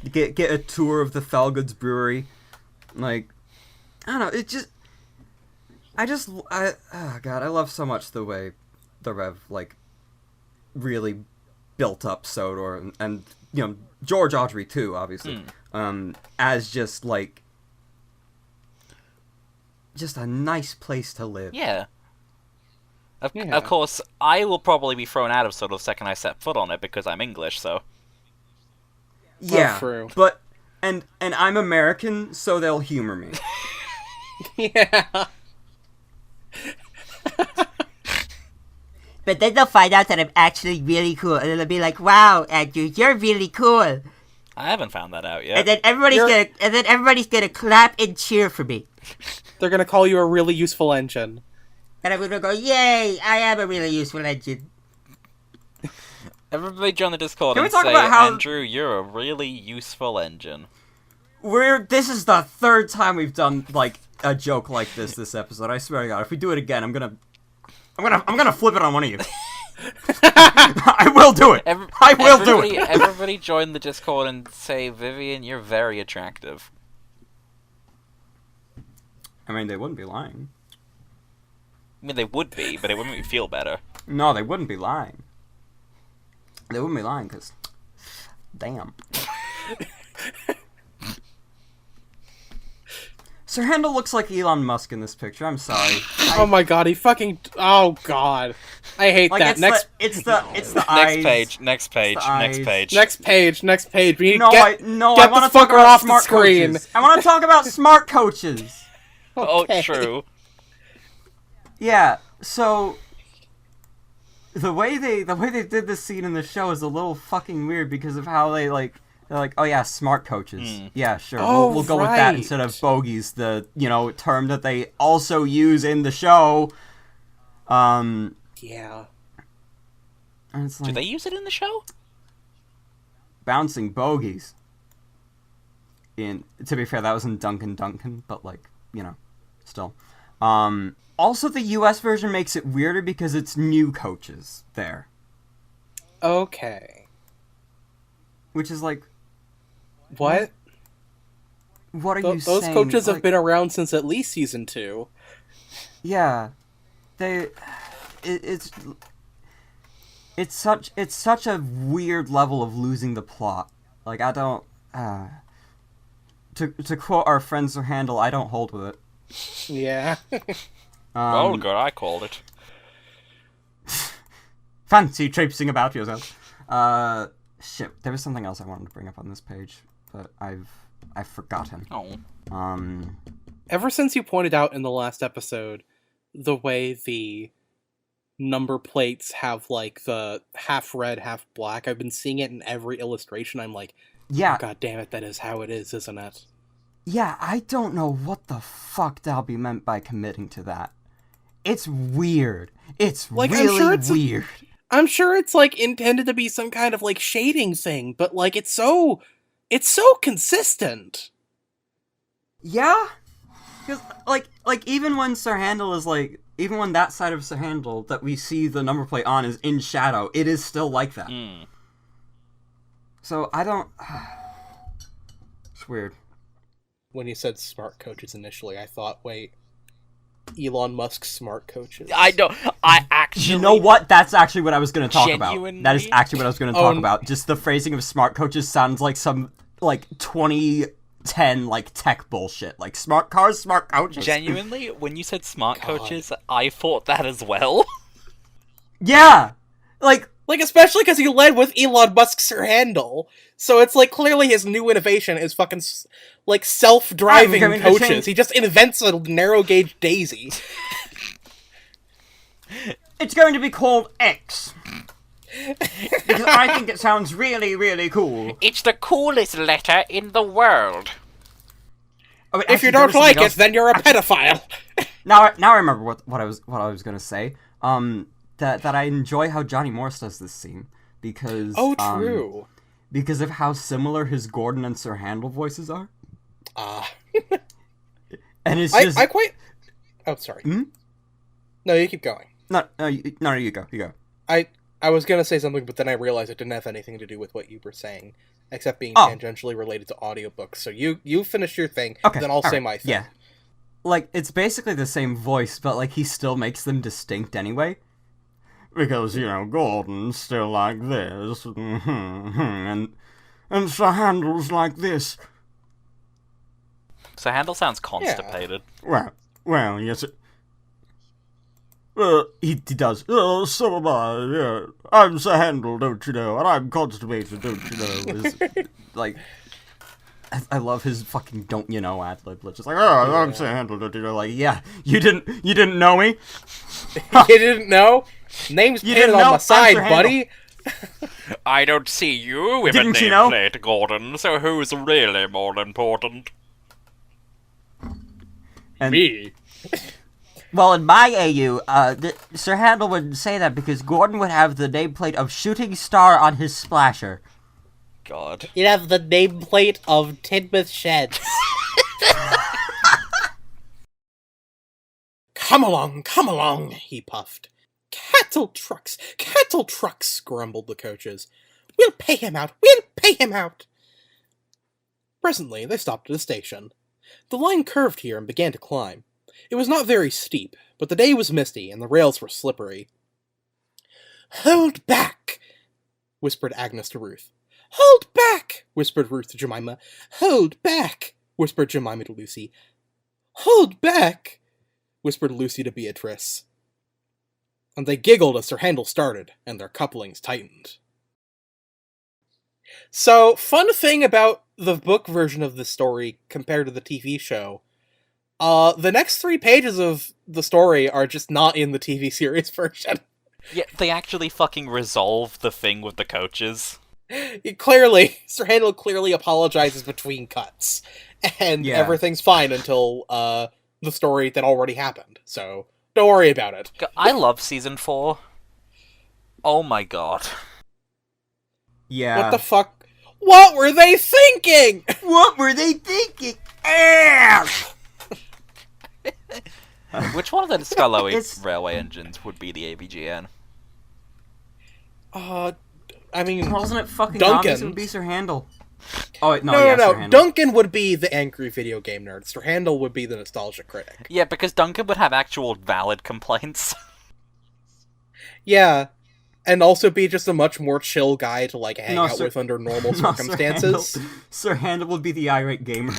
Get a tour of the Felgoods Brewery. Like, I don't know, oh god, I love so much the way the Rev, like, really built up Sodor, and George Audrey too, obviously, as just, like, just a nice place to live. Yeah. Of course, I will probably be thrown out of Sodor the second I set foot on it because I'm English, so... Yeah, true. But, and I'm American, so they'll humor me. Yeah. But then they'll find out that I'm actually really cool, and they'll be like, "Wow, Andrew, you're really cool." I haven't found that out yet. And then everybody's gonna clap and cheer for me. They're gonna call you a really useful engine. And I'm gonna go, "Yay! I am a really useful engine." Everybody join the Discord Can we and talk say, about how- Andrew, you're a really useful engine. This is the third time we've done, like, a joke like this episode. I swear to God, if we do it again, I'm gonna flip it on one of you. I will do it. I will do it. Everybody join the Discord and say, Vivian, you're very attractive. I mean, they wouldn't be lying. I mean, they would be, but it would make me feel better. No, they wouldn't be lying. They wouldn't be lying, because... Damn. Sir Handel looks like Elon Musk in this picture. I'm sorry. Oh my god, he fucking... Oh god. I hate Like, that. it's the eyes. Next page. Next page. We need No, to I get want the to talk fucker about off the smart screen. coaches. I want to talk about smart coaches. Oh, true. Yeah, so the way they did this scene in the show is a little fucking weird because of how they're like, oh yeah, smart coaches. Yeah, sure. Oh, we'll go with that right. instead of bogeys, the term that they also use in the show. Yeah. And it's like, Do they use it in the show? bouncing bogeys. To be fair, that was in Duncan, but like, still. Also, the U.S. version makes it weirder because it's new coaches there. Okay. Which is like... What? What are you saying? Those coaches have Like, been around since at least season 2. Yeah. It's such a weird level of losing the plot. Like, I don't... To quote our friend Sir Handel, I don't hold with it. Yeah. Oh, God, I called it. Fancy traipsing about yourself. Shit, there was something else I wanted to bring up on this page, but I've forgotten. Oh. Ever since you pointed out in the last episode the way the number plates have, like, the half red, half black, I've been seeing it in every illustration. I'm like, Yeah. God damn it, that is how it is, isn't it? Yeah, I don't know what the fuck Dalby meant by committing to that. It's weird. It's Like, I'm really sure it's weird. I'm sure it's, like, intended to be some kind of, like, shading thing, but, like, it's so consistent. Yeah? Because, like, even when Sir Handel is, like, even when that side of Sir Handel that we see the number plate on is in shadow, it is still like that. So, I don't... It's weird. When you said smart coaches initially, I thought, wait, Elon Musk's smart coaches? I know. I actually... You know what? That's actually what I was going to talk about. Genuinely? That is actually what I was going to talk about. Just the phrasing of smart coaches sounds like some, like, 2010, like, tech bullshit. Like, smart cars, smart coaches. Genuinely, when you said smart coaches, I thought that as well. Yeah! Like, especially because he led with Elon Musk's Sir Handel. So it's, like, clearly his new innovation is fucking, like, self-driving I'm going to coaches. change- He just invents a narrow-gauge daisy. it's going to be called X. Because I think it sounds really, really cool. It's the coolest letter in the world. Oh, wait, If actually, you there don't was something like it, else. then you're a pedophile. Now I remember what I was going to say. That I enjoy how Johnny Morse does this scene. Because... Oh, true. Because of how similar his Gordon and Sir Handel voices are. And it's just... I quite... Oh, sorry. Hmm? No, you keep going. No, you go. You go. I was gonna say something, but then I realized it didn't have anything to do with what you were saying, except being Oh. tangentially related to audiobooks. So you finish your thing, Okay, then I'll say alright, my thing. yeah. Like, it's basically the same voice, but, like, he still makes them distinct anyway. Because, Gordon's still like this, and Sir Handel's like this. So Handel sounds constipated. Well, yes, he does. So am I, yeah. I'm Sir Handel, don't you know, and I'm constipated, don't you know. Like, I love his fucking don't you know ad-lib. It's just like, I'm Sir Handel, don't you know, like, yeah, you didn't know me? You didn't know? Name's You painted didn't on know? my I'm side, Sir Handel. buddy. I don't see you with Didn't a you know? nameplate, Gordon, so who's really more important? And, Me. Well, in my AU, Sir Handel would say that because Gordon would have the nameplate of Shooting Star on his splasher. God. You'd have the nameplate of Tidmouth Sheds. Come along, he puffed. Cattle trucks, grumbled the coaches. We'll pay him out. Presently, they stopped at a station. The line curved here and began to climb. It was not very steep, but the day was misty and the rails were slippery. Hold back, whispered Agnes to Ruth. Hold back, whispered Ruth to Jemima. Hold back, whispered Jemima to Lucy. Hold back, whispered Lucy to Beatrice. And they giggled as Sir Handel started, and their couplings tightened. So, fun thing about the book version of this story compared to the TV show, the next 3 pages of the story are just not in the TV series version. Yeah, they actually fucking resolve the thing with the coaches. Sir Handel clearly apologizes between cuts, and Yeah. everything's fine until, the story that already happened, so don't worry about it. I love Season 4. Oh my god. yeah. What the fuck? What were they thinking? What were they thinking? Which one of the Scarloey It's- railway engines would be the ABGN? I mean, Wasn't it fucking Duncan. obvious it would be Sir Handel? Oh, wait, no, no, yeah, no. Sir Handel. Duncan would be the angry video game nerd. Sir Handel would be the nostalgia critic. Yeah, because Duncan would have actual valid complaints. Yeah, and also be just a much more chill guy to like hang No, out Sir- with under normal No, circumstances. Sir Handel would be the irate gamer.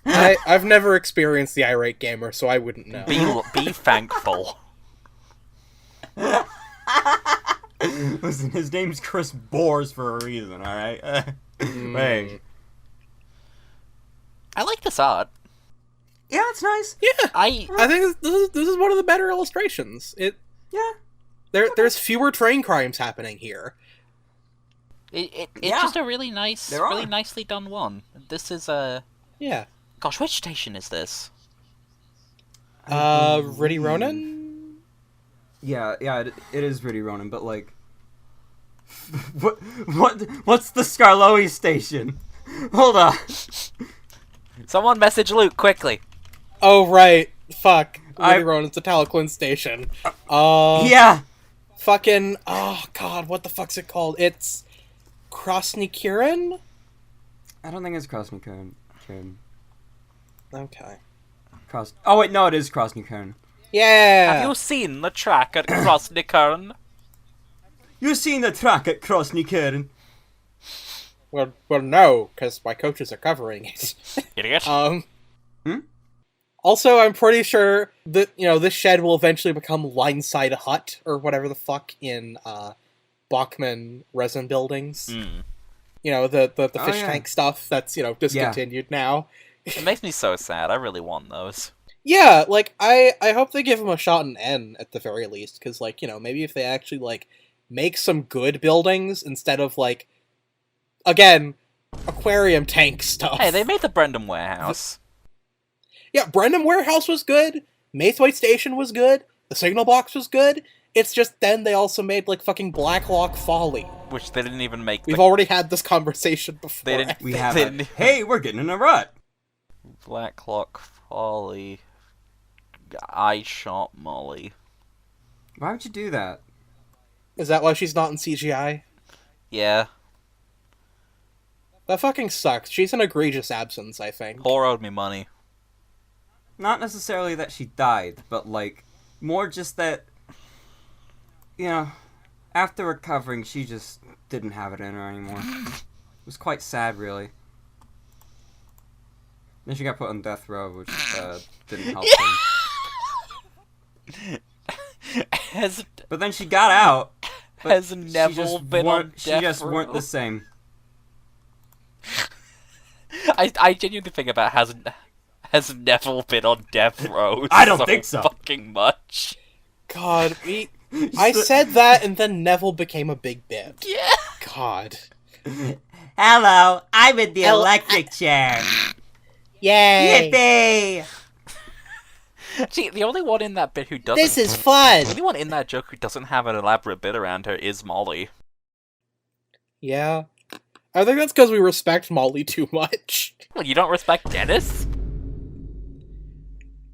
I've never experienced the irate gamer, so I wouldn't know. Be thankful. Listen, his name's Chris Bores for a reason, alright? Hey. I like this art. Yeah, it's nice. Yeah, I I think this is one of the better illustrations. Yeah. There's fewer train crimes happening here. it's Yeah. just a really nice, There are. really nicely done one. This is a Yeah. gosh, which station is this? Riddy Ronan? Yeah, it is pretty Ronin, but like, what's the Scarloey station? Hold on. Someone message Luke quickly. Oh, right. Fuck. I- Riddy Ronan's the Talquin station. Yeah. Fucking... Oh, God, what the fuck's it called? It's... Krasny Kirin? I don't think it's Krasny Kern. Okay. Oh wait, no, it is Krasny Kern. Yeah! Have you seen the track at Krasnikern? You seen the track at Krasny Kern? Well, no, because my coaches are covering it. Idiot. Also, I'm pretty sure that, this shed will eventually become Lineside Hut, or whatever the fuck, in, Bachman resin buildings. Mm. The fish yeah. tank stuff that's, discontinued now. It makes me so sad. I really want those. Yeah, like, I hope they give him a shot in N, at the very least, because, maybe if they actually, make some good buildings instead of, again, aquarium tank stuff. Hey, they made the Brendan Warehouse. Yeah, Brenham Warehouse was good, Maithwaite Station was good, the Signal Box was good, it's just then they also made, fucking Blacklock Folly. Which they didn't even make. We've already had this conversation before. They didn't. We have. They didn't. Hey, we're getting in a rut. Blacklock Folly. I shot Molly. Why would you do that? Is that why she's not in CGI? Yeah. That fucking sucks. She's an egregious absence, I think. Whore owed me money. Not necessarily that she died, but, like, more just that, you know, after recovering, she just didn't have it in her anymore. It was quite sad, really. Then she got put on death row, which didn't help him. But then she got out. Has Neville been on death row? She just weren't the same. I genuinely think about has Neville been on death row? I don't think so. Fucking much. God, I said that, and then Neville became a big bit. Yeah. God. Hello, I'm in the electric chair. Yay! Yippee! See, the only one in that bit who doesn't. This is fun. The only one in that joke who doesn't have an elaborate bit around her is Molly. Yeah. I think that's because we respect Molly too much. Well, you don't respect Dennis?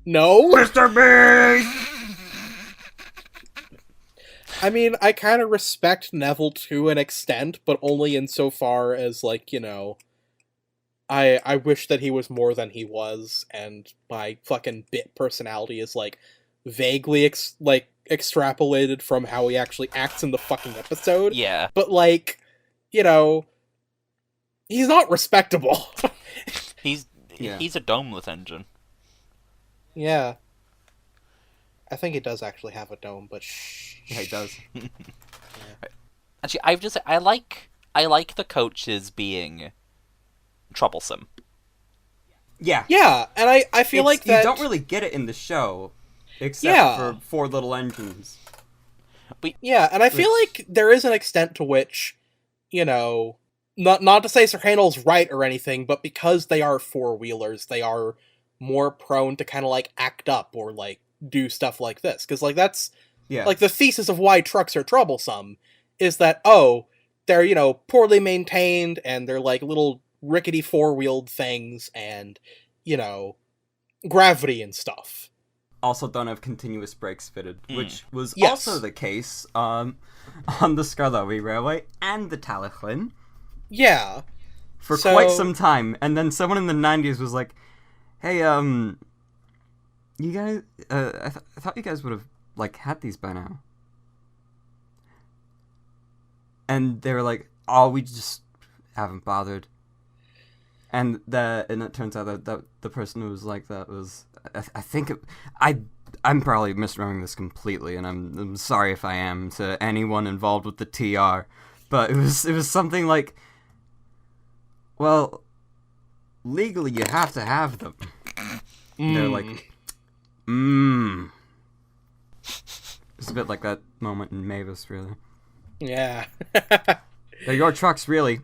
No? Mr. B! I mean, I kind of respect Neville to an extent, but only insofar as, like, you know, I wish that he was more than he was, and my fucking bit personality is, like, vaguely, extrapolated from how he actually acts in the fucking episode. Yeah. But, like, you know, he's not respectable. He's a domeless engine. Yeah. I think he does actually have a dome, but shh. Yeah, he does. Actually, I like the coaches being troublesome. Yeah. Yeah, and I feel like that... You don't really get it in the show, except for Four Little Engines. Yeah, and I feel like there is an extent to which, you know, not to say Sir Handel's right or anything, but because they are four-wheelers, they are more prone to kind of, like, act up or, like, do stuff like this. Because, like, that's... Yeah. Like, the thesis of why trucks are troublesome is that, oh, they're, you know, poorly maintained, and they're, like, little rickety four-wheeled things, and, you know, gravity and stuff. Also don't have continuous brakes fitted, which was Yes. also the case on the Skarloey Railway and the Talachlin Yeah. for quite some time. And then someone in the 90s was like, hey, you guys, I thought you guys would have, like, had these by now. And they were like, oh, we just haven't bothered. And it turns out that the person who was like that was, I think, I'm probably misremembering this completely, and I'm sorry if I am to anyone involved with the TR, but it was something like, well, legally you have to have them. And they're like, It's a bit like that moment in Mavis, really. Yeah. They're your trucks, really.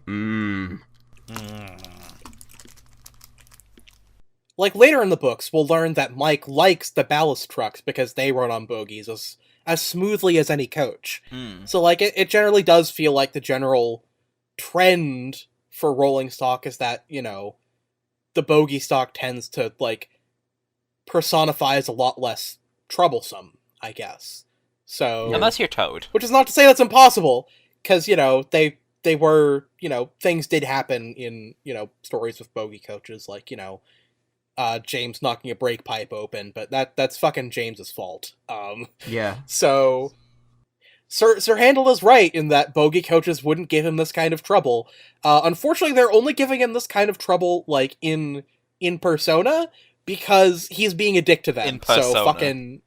Like, later in the books, we'll learn that Mike likes the ballast trucks because they run on bogies as smoothly as any coach. So, like, it generally does feel like the general trend for rolling stock is that, you know, the bogie stock tends to, like, personify as a lot less troublesome, I guess. So... Unless you're Toad. Which is not to say that's impossible, because, you know, they were, you know, things did happen in, you know, stories with bogey coaches, like, you know, James knocking a brake pipe open, but that's fucking James's fault. Yeah. So, Sir Handel is right in that bogey coaches wouldn't give him this kind of trouble. Unfortunately, they're only giving him this kind of trouble, like, in Persona, because he's being a dick to them. In Persona. So fucking...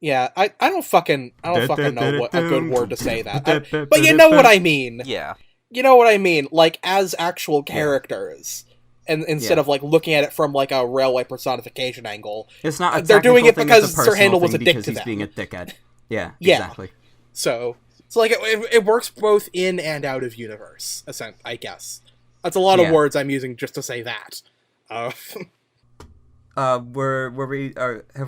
Yeah, I don't fucking know what a good word to say that. But you know what I mean. Yeah. You know what I mean, like, as actual characters. And instead of, like, looking at it from, like, a railway personification angle. it's not a They're doing it technical thing, it's because a Sir Handel personal was a thing dick because to he's them. being a dickhead. Yeah, Yeah. exactly. So like, it works both in and out of universe, I guess. That's a lot of words I'm using just to say that. Have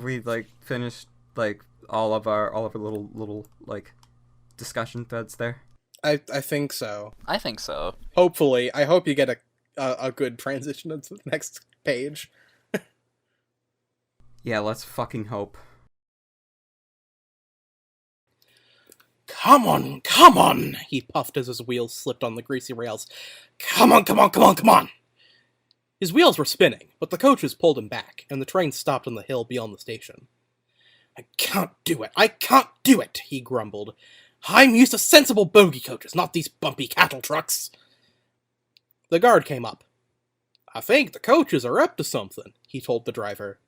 we, like, finished, like, all of our little like discussion threads there? I think so. I think so. Hopefully. I hope you get a good transition into the next page. Yeah, let's fucking hope. Come on, he puffed as his wheels slipped on the greasy rails. Come on. His wheels were spinning, but the coaches pulled him back, and the train stopped on the hill beyond the station. I can't do it, he grumbled. I'm used to sensible bogey coaches, not these bumpy cattle trucks. The guard came up. I think the coaches are up to something, he told the driver.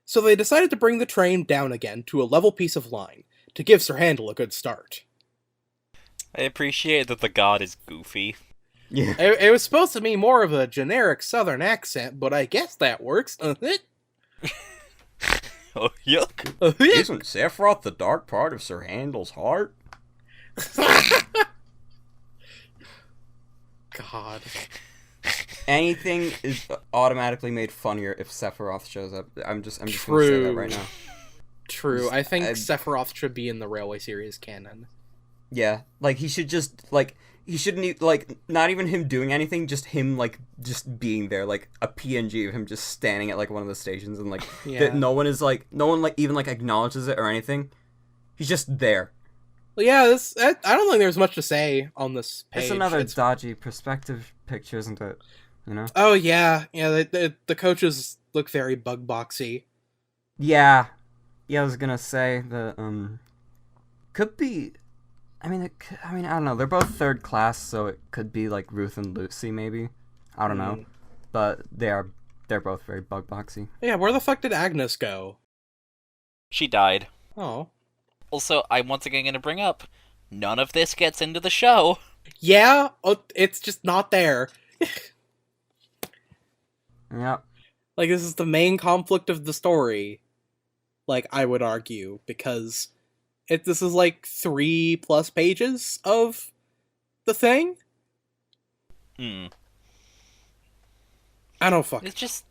So they decided to bring the train down again to a level piece of line, to give Sir Handel a good start. I appreciate that the guard is goofy. Yeah. It was supposed to be more of a generic southern accent, but I guess that works. Oh, yuck. Isn't Sephiroth the dark part of Sir Handel's heart? God. Anything is automatically made funnier if Sephiroth shows up. I'm just gonna say True. that right now. True. I think Sephiroth should be in the Railway series canon. Yeah, like he should just he shouldn't not even him doing anything, just him just being there, like a PNG of him just standing at one of the stations and that no one even acknowledges it or anything. He's just there. Well, yeah, I don't think there's much to say on this page. It's another dodgy perspective picture, isn't it? You know? Oh yeah, the coaches look very bug boxy. Yeah, I was gonna say the could be. I mean, I don't know. They're both third class, so it could be like Ruth and Lucy, maybe. I don't know, but they're both very bug boxy. Yeah, where the fuck did Agnes go? She died. Oh. Also, I'm once again going to bring up, none of this gets into the show. Yeah, it's just not there. Yep. Like, this is the main conflict of the story. Like, I would argue, because this is 3+ pages of the thing. Hmm. I don't fucking... It's just...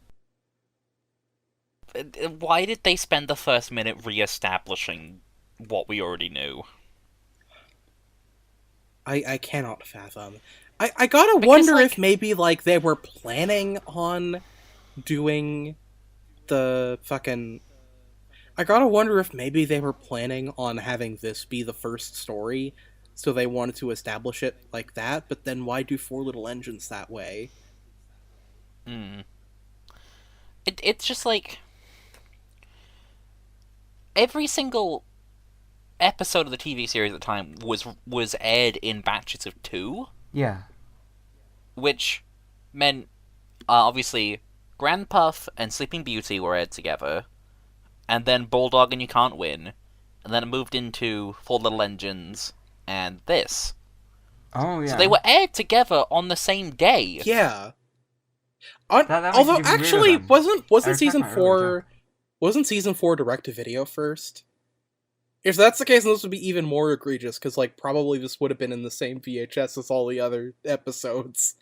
Why did they spend the first minute re-establishing what we already knew? I cannot fathom. I gotta wonder if maybe, they were planning on doing the fucking... I gotta wonder if maybe they were planning on having this be the first story, so they wanted to establish it like that, but then why do Four Little Engines that way? It's just every single episode of the TV series at the time was aired in batches of 2. Yeah. Which meant, obviously, Grand Puff and Sleeping Beauty were aired together, and then Bulldog and You Can't Win, and then it moved into Four Little Engines, and this. Oh, yeah. So they were aired together on the same day. Yeah. That makes Although, it even actually, weirder then. wasn't season 4... Wasn't season 4 direct-to-video first? If that's the case, then this would be even more egregious, because, probably this would have been in the same VHS as all the other episodes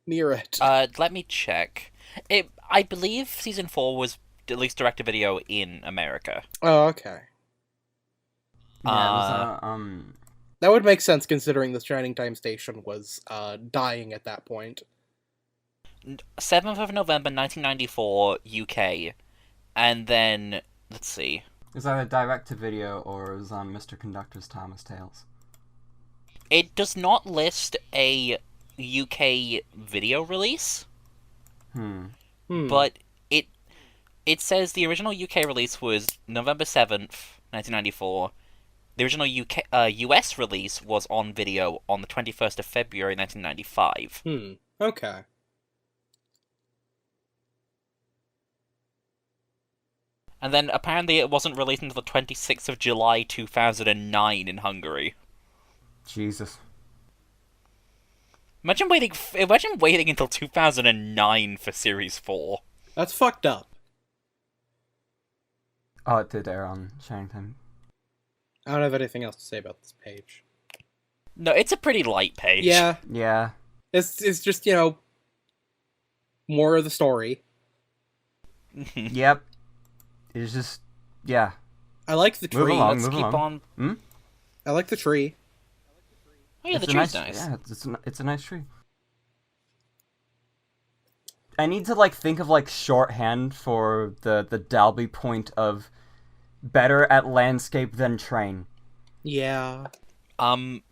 near it. Let me check. I believe season 4 was at least direct-to-video in America. Oh, okay. Yeah, it was, That would make sense, considering the Shining Time Station was, dying at that point. 7th of November 1994, UK. And then, let's see. It was either direct-to-video or it was on Mr. Conductor's Thomas Tales. It does not list a UK video release. But it says the original UK release was November 7th, 1994. The original US release was on video on the 21st of February, 1995. Okay. And then apparently it wasn't released until the 26th of July 2009 in Hungary. Jesus. Imagine waiting until 2009 for Series 4. That's fucked up. Oh, it did air on Shining Time. I don't have anything else to say about this page. No, it's a pretty light page. Yeah. Yeah. It's just, more of the story. Yep. It's just, yeah. I like the tree. Move along, Let's move keep along. on. I like the tree. Oh yeah, It's the a tree's nice. Yeah, it's a nice tree. I need to think of shorthand for the Dalby point of better at landscape than train. Yeah. From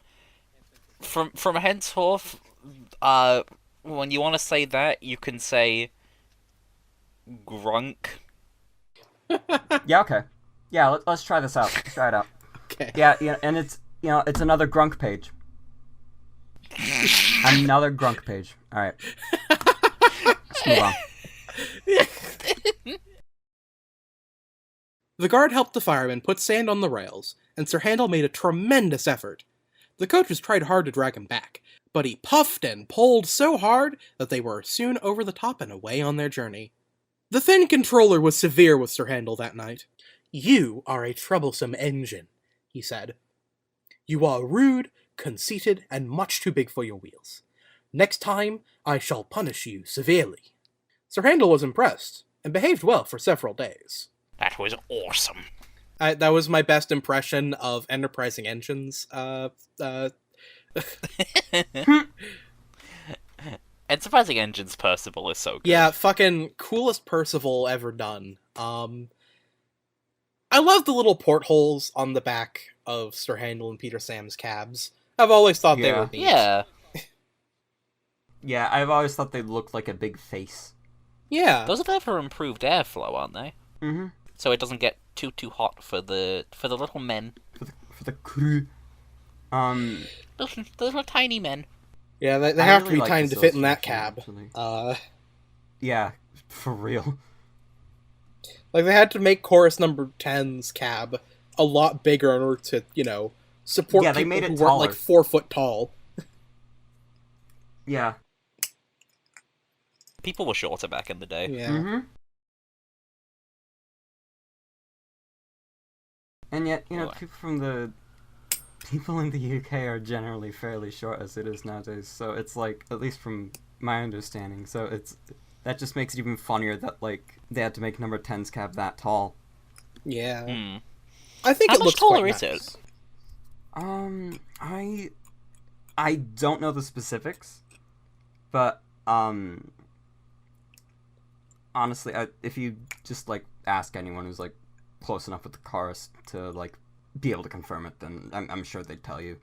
henceforth, when you want to say that, you can say grunk. Yeah, okay. Yeah, let's try this out. Let's try it out. Okay. Yeah, and it's it's another grunk page. Another grunk page. All right. Let's move on. The guard helped the fireman put sand on the rails, and Sir Handel made a tremendous effort. The coaches tried hard to drag him back, but he puffed and pulled so hard that they were soon over the top and away on their journey. The thin controller was severe with Sir Handel that night. "You are a troublesome engine," he said. "You are rude, conceited, and much too big for your wheels. Next time, I shall punish you severely." Sir Handel was impressed, and behaved well for several days. That was awesome. That was my best impression of enterprising engines. Enterprising Engines Percival is so good. Yeah, fucking coolest Percival ever done. I love the little portholes on the back of Sir Handel and Peter Sam's cabs. I've always thought they were neat. Yeah. Yeah, I've always thought they looked like a big face. Yeah. Those are there for improved airflow, aren't they? Mm-hmm. So it doesn't get too hot for the little men. For the crew. The little tiny men. Yeah, they I have really to be like tiny this to fit in that illustration, cab. actually. Yeah, for real. Like, they had to make Chorus number 10's cab a lot bigger in order to, support Yeah, they people made it who weren't, like, taller. 4 foot tall. Yeah. People were shorter back in the day. Yeah. Mm-hmm. And yet, What? people in the UK are generally fairly short as it is nowadays. So it's like, at least from my understanding, that just makes it even funnier that like they had to make number 10's cab that tall. Yeah. Hmm. I think How it much looks taller quite is nice. it? I don't know the specifics, but honestly, if you just like ask anyone who's like close enough with the chorus to like be able to confirm it, then I'm sure they'd tell you.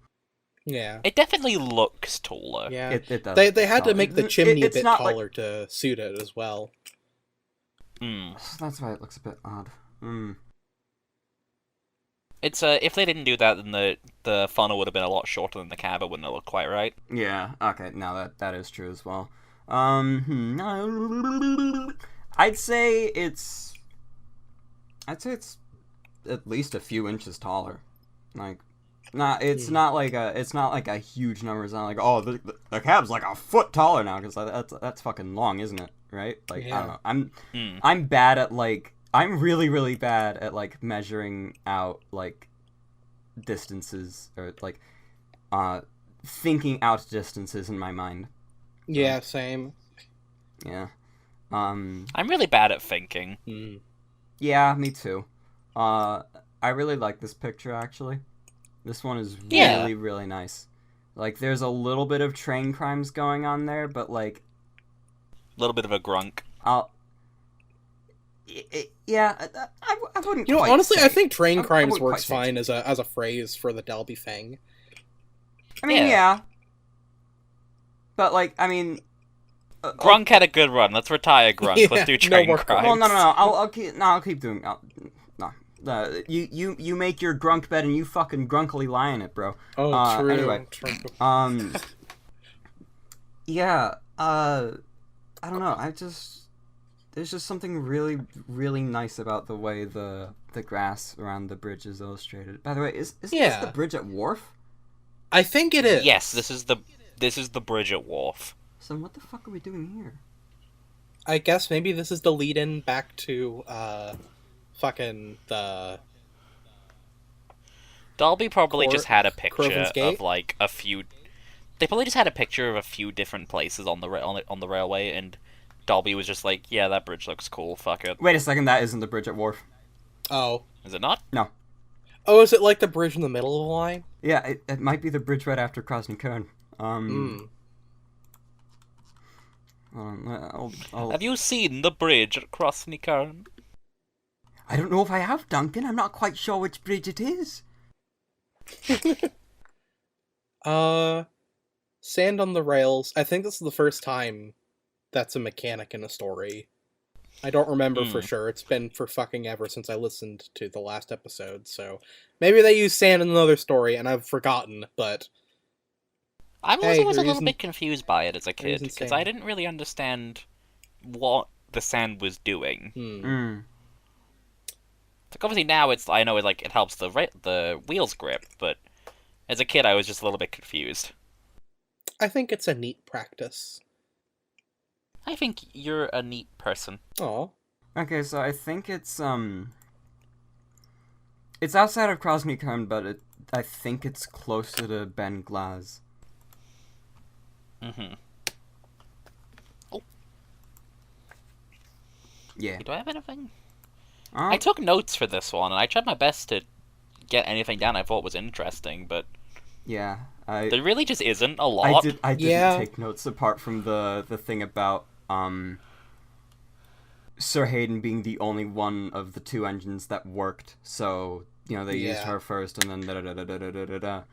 Yeah. It definitely looks taller. Yeah. It does. They had to taller. make the chimney a It's bit not taller to suit it as well. Hmm. That's why it looks a bit odd. Mm. It's if they didn't do that, then the funnel would have been a lot shorter than the cab. It wouldn't have looked quite right. Yeah. Okay. Now that is true as well. I'd say it's at least a few inches taller. Like, it's not like a huge number. It's not like, oh, the cab's like a foot taller now, because that's fucking long, isn't it? Right? Like, I don't know. I'm bad at like, I'm really really bad at like measuring out like distances, or like thinking out distances in my mind. Yeah, same. Yeah. I'm really bad at thinking. Yeah, me too. I really like this picture, actually. This one is Yeah. really, really nice. Like, there's a little bit of train crimes going on there, but, like... A little bit of a grunk. I wouldn't quite Honestly, say. I think train I crimes wouldn't works quite say fine as a phrase for the Dalby thing. I mean, Yeah. yeah. But, like, I mean... Grunk had a good run. Let's retire Grunk. Yeah, Let's do no train more crimes. Well, no. I'll keep doing... You make your grunk bed and you fucking grunkily lie in it, bro. Oh, true. Anyway. True. Yeah, I don't know, there's just something really, really nice about the way the grass around the bridge is illustrated. By the way, is this the bridge at Wharf? I think it is. Yes, this is the bridge at Wharf. So what the fuck are we doing here? I guess maybe this is the lead-in back to, fucking the... Dalby probably Court- just had a picture Crovan's Gate? of like a few. They probably just had a picture of a few different places on the on the railway, and Dalby was just like, "Yeah, that bridge looks cool. Fuck it." Wait a second, that isn't the bridge at Wharf. Oh. Is it not? No. Oh, is it like the bridge in the middle of the line? Yeah, it might be the bridge right after crossing Kern. I'll... Have you seen the bridge at Krasnikern? I don't know if I have, Duncan. I'm not quite sure which bridge it is. Sand on the rails. I think this is the first time that's a mechanic in a story. I don't remember for sure. It's been for fucking ever since I listened to the last episode, so maybe they use sand in another story and I've forgotten, but I was Hey, always a they're little using- bit confused by it as a kid, using because sand. I didn't really understand what the sand was doing. Mm. Like, obviously now I know it helps the wheels grip, but as a kid I was just a little bit confused. I think it's a neat practice. I think you're a neat person. Aw. Okay, so I think it's outside of Krasny-Kern, but I think it's closer to Ben Glaz. Mm-hmm. Yeah. Do I have anything? Uh, I took notes for this one, and I tried my best to get anything down I thought was interesting, but yeah. there really just isn't a lot. I didn't Yeah. take notes apart from the thing about Sir Hayden being the only one of the two engines that worked. So, they used Yeah. her first and then da-da-da-da-da-da-da-da.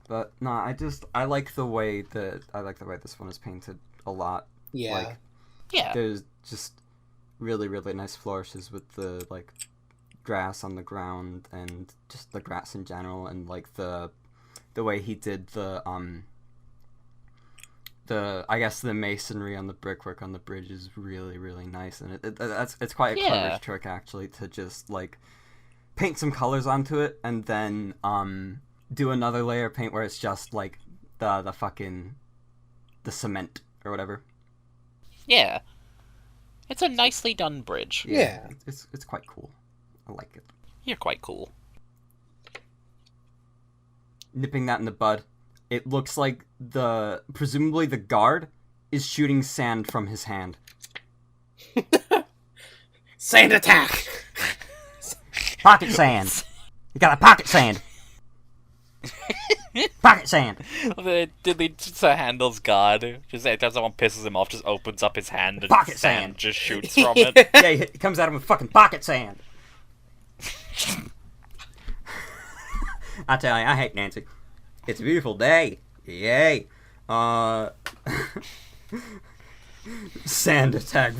But no, I like the way this one is painted a lot. Yeah. Like, Yeah. there's just really, really nice flourishes with the like grass on the ground and just the grass in general, and like the way he did the I guess the masonry on the brickwork on the bridge is really, really nice, and it's quite a Yeah. clever trick actually to just like paint some colors onto it and then do another layer of paint where it's just like the fucking the cement or whatever. Yeah. It's a nicely done bridge. Yeah. It's quite cool. I like it. You're quite cool. Nipping that in the bud. It looks like presumably the guard is shooting sand from his hand. Sand attack! Pocket sand. You got a pocket sand. Pocket sand. Sir Handel's guard, just every time someone pisses him off, just opens up his hand and Pocket sand sand. just shoots from it. Yeah, he comes at him with fucking pocket sand. I tell you, I hate Nancy. It's a beautiful day. Yay. Sand attack.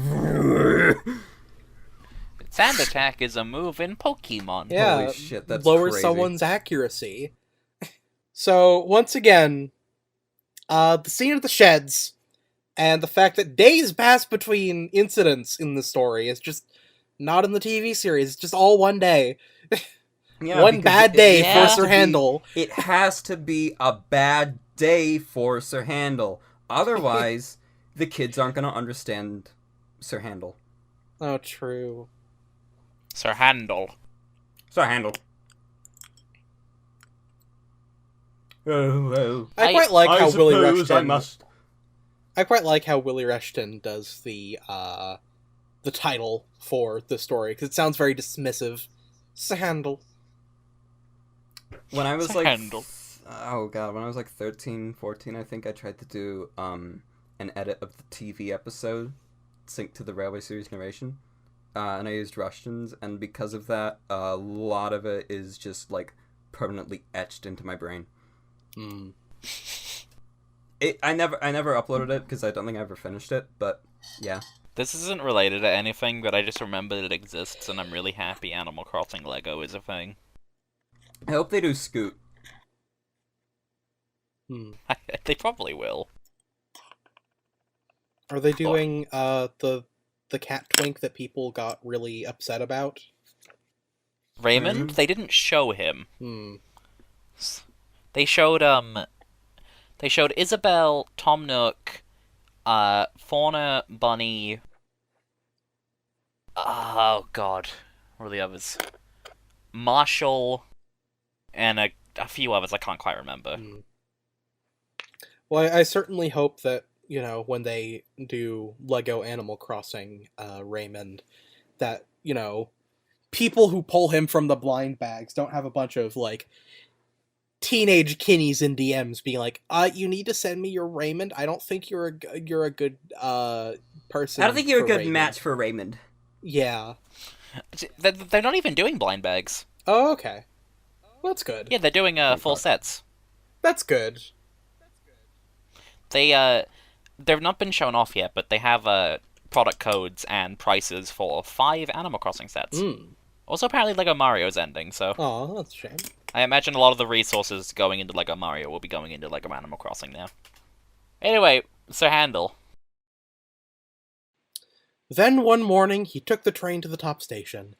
Sand attack is a move in Pokemon. Yeah, Holy shit, that's lowers crazy. someone's accuracy. So, once again, the scene of the sheds, and the fact that days pass between incidents in the story is just not in the TV series. It's just all one day. Yeah, One because bad day yeah. for Sir Handel. It has to be a bad day for Sir Handel. Otherwise, the kids aren't going to understand Sir Handel. Oh, true. Sir Handel. Sir Handel. Oh, I quite like how Willie suppose I Rushton. must. I quite like how Willie Rushton does the title for the story because it sounds very dismissive. Sir Handel. When I was Sir like, Handel. oh god, when I was like 13, 14, I think I tried to do an edit of the TV episode synced to the Railway series narration, and I used Rushton's, and because of that, a lot of it is just like permanently etched into my brain. Hmm. I never uploaded it because I don't think I ever finished it, but yeah. This isn't related to anything, but I just remember that it exists, and I'm really happy Animal Crossing Lego is a thing. I hope they do Scoot. They probably will. Are they doing the cat twink that people got really upset about? Raymond? They didn't show him. Hmm. They showed Isabel, Tom Nook, Fauna, Bunny. Oh god, what are the others? Marshall, and a few others I can't quite remember. Well, I certainly hope that, when they do Lego Animal Crossing Raymond, that, people who pull him from the blind bags don't have a bunch of, teenage kinnies in DMs being like, you need to send me your Raymond? I don't think you're a good person. I don't think you're a for good Raymond." match for Raymond. Yeah. They're not even doing blind bags. Oh, okay. Well, that's good. Yeah, they're doing full sets. That's good. they've not been shown off yet, but they have product codes and prices for 5 Animal Crossing sets. Also, apparently Lego Mario's ending, so Oh, that's a shame. I imagine a lot of the resources going into Lego Mario will be going into Lego Animal Crossing now. Anyway, Sir Handel. Then one morning, he took the train to the top station.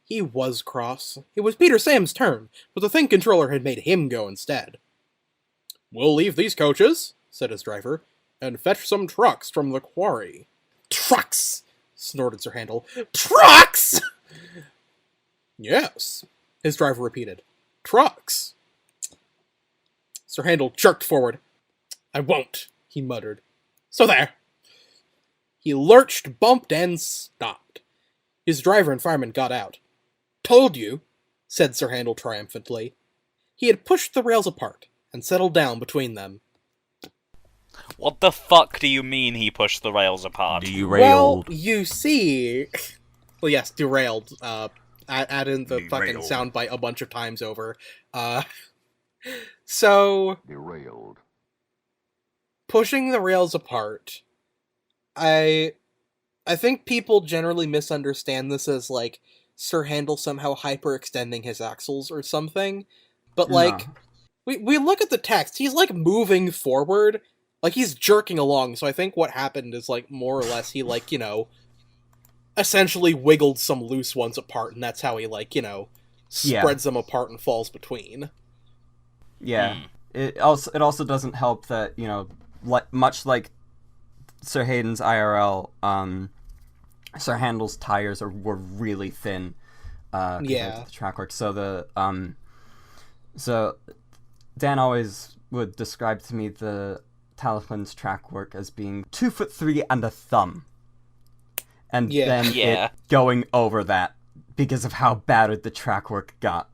He was cross. It was Peter Sam's turn, but the Think Controller had made him go instead. "We'll leave these coaches," said his driver, "and fetch some trucks from the quarry." "Trucks!" snorted Sir Handel. "Trucks!" "Yes," his driver repeated. "Trucks." Sir Handel jerked forward. "I won't," he muttered. "So there." He lurched, bumped, and stopped. His driver and fireman got out. "Told you," said Sir Handel triumphantly. He had pushed the rails apart and settled down between them. What the fuck do you mean he pushed the rails apart? Well, you see... Well, yes, derailed. Add in the fucking soundbite a bunch of times over. So... Derailed. Pushing the rails apart... I think people generally misunderstand this as, like, Sir Handel somehow hyperextending his axles or something. But, like, we look at the text, he's, like, moving forward. Like, he's jerking along, so I think what happened is, like, more or less he, like, you know, essentially wiggled some loose ones apart, and that's how he, like, you know, spreads them apart and falls between. Yeah. It also doesn't help that, you know, much like Sir Hayden's IRL, Sir Handel's tires were really thin compared to the track work. So so Dan always would describe to me the Talifman's track work as being 2'3" and a thumb, and then it going over that because of how bad the track work got.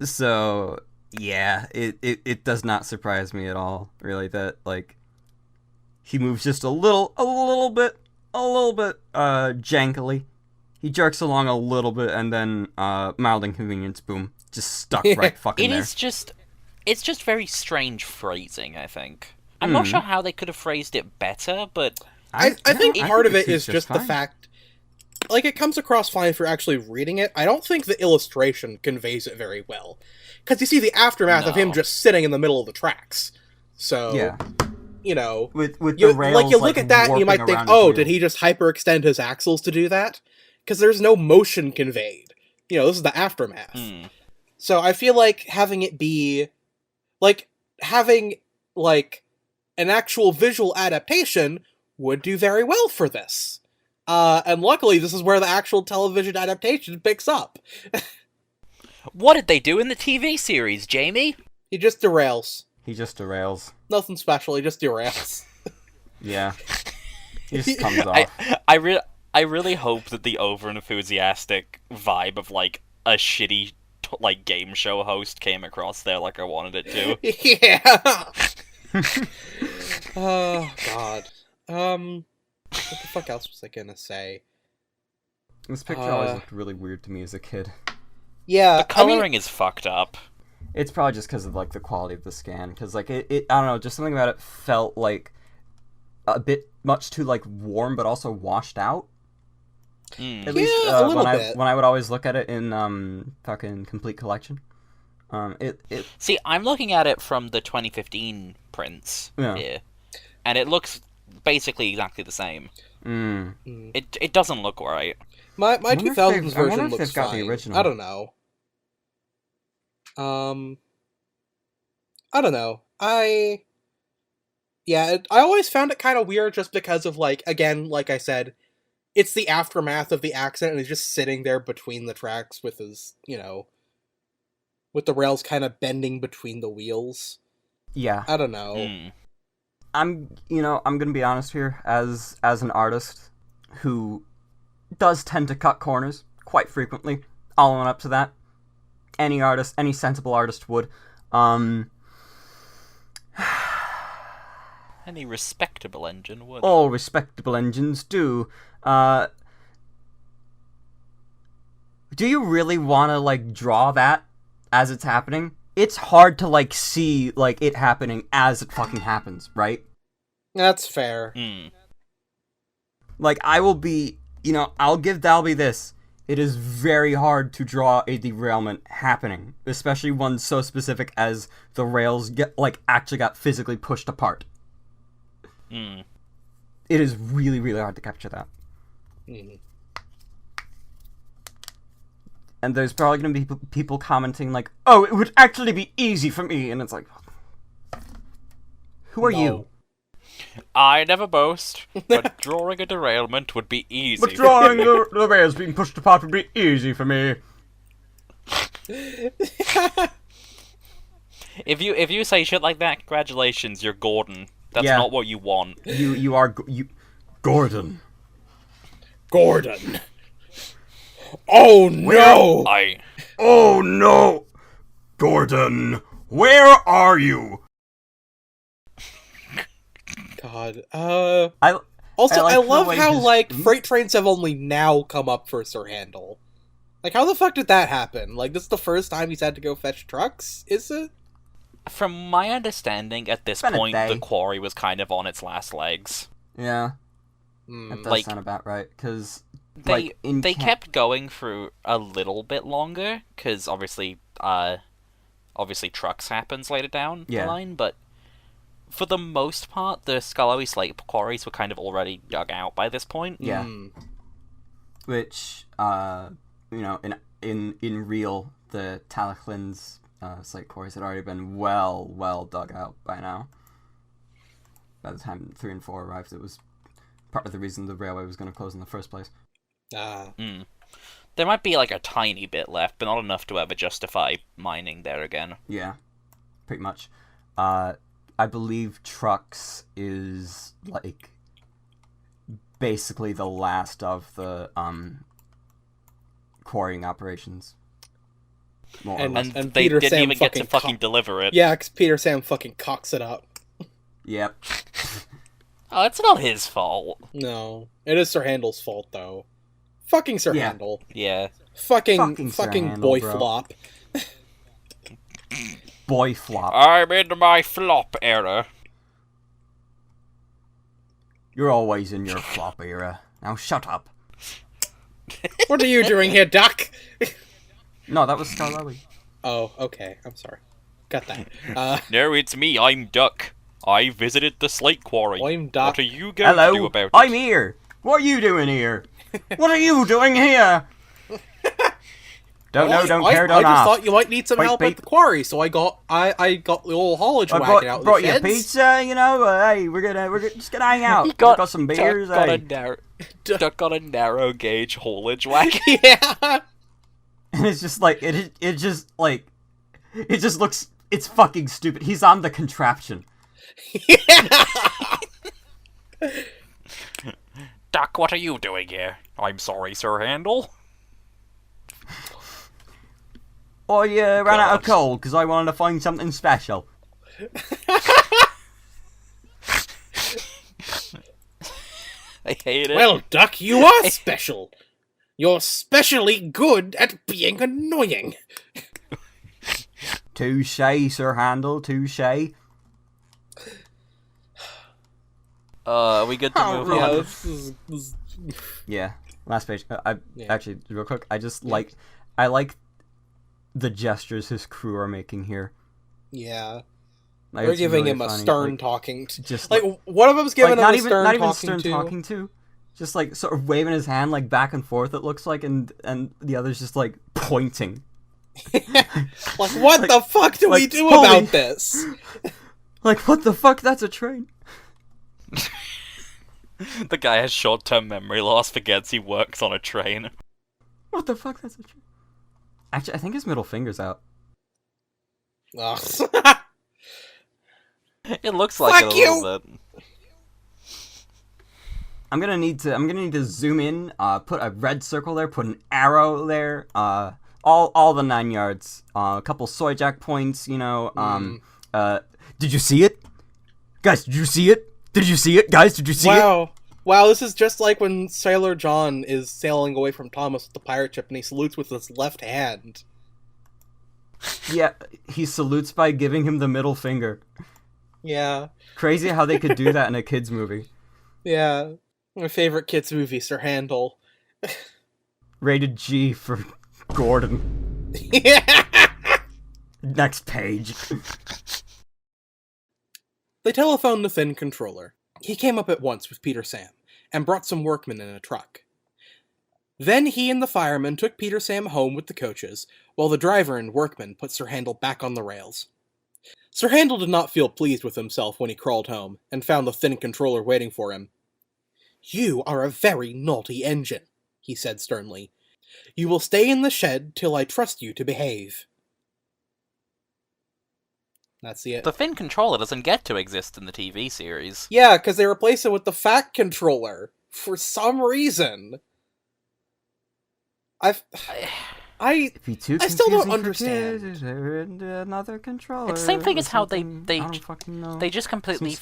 So yeah, it does not surprise me at all, really, that, like, he moves just a little bit jankily. He jerks along a little bit, and then mild inconvenience, boom, just stuck right fucking there. It's just very strange phrasing, I think. I'm not sure how they could have phrased it better, but I think part of it is just just the fact, like, it comes across fine if you're actually reading it. I don't think the illustration conveys it very well. Because you see the aftermath of him just sitting in the middle of the tracks. So, you know, with the rails, like, you look at that and you might think, oh, did he just hyperextend his axles to do that? Because there's no motion conveyed. You know, this is the aftermath. So I feel like having it be, like, having, like, an actual visual adaptation would do very well for this. And luckily, this is where the actual television adaptation picks up. What did they do in the TV series, Jamie? He just derails. Nothing special, he just derails. Yeah. He just comes off. I really hope that the over-enthusiastic vibe of, like, a shitty, like, game show host came across there like I wanted it to. Yeah! Oh, God. What the fuck else was I gonna say? This picture always looked really weird to me as a kid. Yeah, the coloring is fucked up. It's probably just because of, like, the quality of the scan. Because, like, it I don't know, just something about it felt, like, a bit much too, like, warm, but also washed out. At least a little bit. when I would always look at it in fucking Complete Collection. See, I'm looking at it from the 2015 prints here, and it looks basically exactly the same. It doesn't look right. My 2000s version looks got fine. The original. I don't know. I don't know. I always found it kind of weird just because of, like, again, like I said, it's the aftermath of the accident, and he's just sitting there between the tracks with his, you know, with the rails kind of bending between the wheels. Yeah. I don't know. I'm gonna be honest here, as an artist who does tend to cut corners quite frequently. I'll own up to that. Any sensible artist would. Any respectable engine would. All respectable engines do. Do you really want to, like, draw that as it's happening? it's hard to like see like it happening as it fucking happens, right? That's fair. Like I will be, I'll give Dalby this. It is very hard to draw a derailment happening, especially one so specific as the rails actually got physically pushed apart. It is really, really hard to capture that. And there's probably going to be people commenting like, "Oh, it would actually be easy for me," and it's like, who are you? I never boast, but drawing a derailment would be easy. But drawing the rails being pushed apart would be easy for me. If you say shit like that, congratulations, you're Gordon. That's not what you want. You are Gordon. Gordon. Oh no! Oh no! Gordon, where are you? God. I love how freight trains have only now come up for Sir Handel. Like, how the fuck did that happen? Like, this is the first time he's had to go fetch trucks, is it? From my understanding, at this point, the quarry was kind of on its last legs. Yeah. That does sound about right, because they kept going for a little bit longer, because obviously trucks happens later down the line, but for the most part, the Scullowy Slate quarries were kind of already dug out by this point. Yeah. Which, in real, the Talachlin's slate quarries had already been well dug out by now. By the time 3 and 4 arrived, it was part of the reason the railway was going to close in the first place. There might be like a tiny bit left, but not enough to ever justify mining there again. Yeah, pretty much. I believe trucks is like basically the last of the quarrying operations. And they didn't even get to fucking deliver it. Yeah, because Peter Sam fucking cocks it up. Yep. Oh, it's not his fault. No, it is Sir Handel's fault though. Fucking Sir Handel. Yeah. Fucking Handel, boy bro. flop. Boy flop. I'm in my flop era. You're always in your flop era. Now shut up. What are you doing here, Duck? No, that was Scarlowy. Oh, okay. I'm sorry. Got that. No, it's me. I'm Duck. I visited the slate quarry. I'm Duck. What are you going to do about it? I'm here. What are you doing here? What are you doing here? Don't know, don't care, don't I just ask. thought you might need some help at the quarry, so I got the old haulage wagon out. Brought you a pizza, hey, we're just gonna hang out. Got some beers. Duck got a narrow gauge haulage wagon. Yeah. And it's just like it just looks. It's fucking stupid. He's on the contraption. Duck, what are you doing here? I'm sorry, Sir Handel. I ran out of coal because I wanted to find something special. I hate it. Well, Duck, you are special. You're specially good at being annoying. Touche, Sir Handel, touche. Are we good to move on? Yeah, last page. Actually, real quick, I like the gestures his crew are making here. Yeah. Like, they're giving really him a funny. stern like, talking to. Just like, one of them's giving him a stern not even talking stern talking to. Just like sort of waving his hand like back and forth, it looks like, and the other's just like pointing. Like, what the fuck do we do holy... about this? Like, what the fuck? That's a train. The guy has short-term memory loss, forgets he works on a train. What the fuck? That's a train. Actually, I think his middle finger's out. It looks like Fuck it a little bit. I'm gonna need to zoom in, put a red circle there, put an arrow there, all the 9 yards, a couple soy jack points, did you see it? Guys, did you see it? Did you see it? Guys, did you see it? Wow, this is just like when Sailor John is sailing away from Thomas with the pirate ship and he salutes with his left hand. Yeah, he salutes by giving him the middle finger. Yeah. Crazy how they could do that in a kids movie. Yeah. My favorite kids movie, Sir Handel. Rated G for Gordon. Next page. They telephoned the Thin Controller. He came up at once with Peter Sam, and brought some workmen in a truck. Then he and the fireman took Peter Sam home with the coaches, while the driver and workmen put Sir Handel back on the rails. Sir Handel did not feel pleased with himself when he crawled home, and found the Thin Controller waiting for him. "You are a very naughty engine," he said sternly. "You will stay in the shed till I trust you to behave." That's it. The Thin Controller doesn't get to exist in the TV series. Yeah, because they replace it with the Fat Controller. For some reason. I still don't understand. Another controller. It's the same thing as how they just completely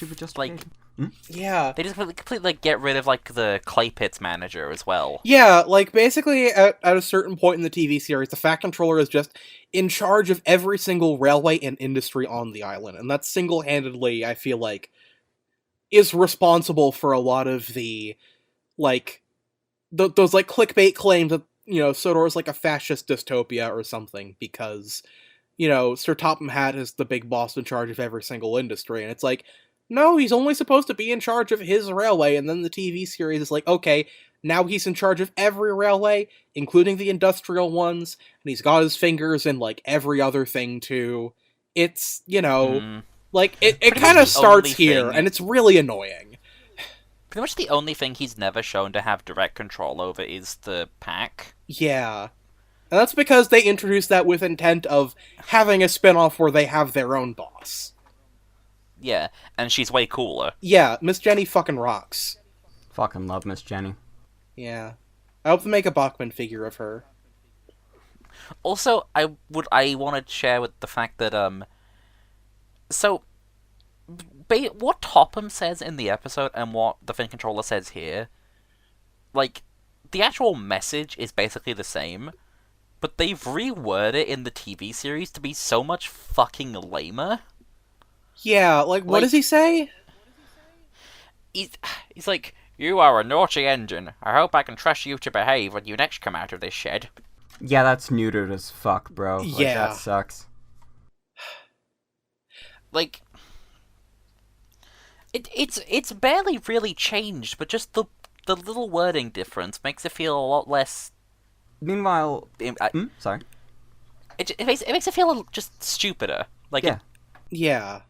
Yeah. they just completely get rid of the clay pits manager as well. Yeah, basically at a certain point in the TV series, the Fat Controller is just in charge of every single railway and industry on the island, and that single-handedly, I feel like, is responsible for a lot of the, those clickbait claims that, Sodor is like a fascist dystopia or something, because, Sir Topham Hatt is the big boss in charge of every single industry, and it's like, no, he's only supposed to be in charge of his railway, and then the TV series is like, okay, now he's in charge of every railway, including the industrial ones, and he's got his fingers in, every other thing, too. It's, it kind of starts here, and it's really annoying. Pretty much the only thing he's never shown to have direct control over is the pack. Yeah. And that's because they introduced that with intent of having a spin-off where they have their own boss. Yeah, and she's way cooler. Yeah, Miss Jenny fucking rocks. Fucking love Miss Jenny. Yeah. I hope they make a Bachman figure of her. Also, I want to share with the fact that, so, what Topham says in the episode and what the Thin Controller says here, the actual message is basically the same, but they've reworded it in the TV series to be so much fucking lamer. Yeah, what does he say? He's like, "You are a naughty engine. I hope I can trust you to behave when you next come out of this shed." Yeah, that's neutered as fuck, bro. Yeah. That sucks. It's barely really changed, but just the little wording difference makes it feel a lot less. Meanwhile, sorry. It makes it feel just stupider. Yeah. Yeah.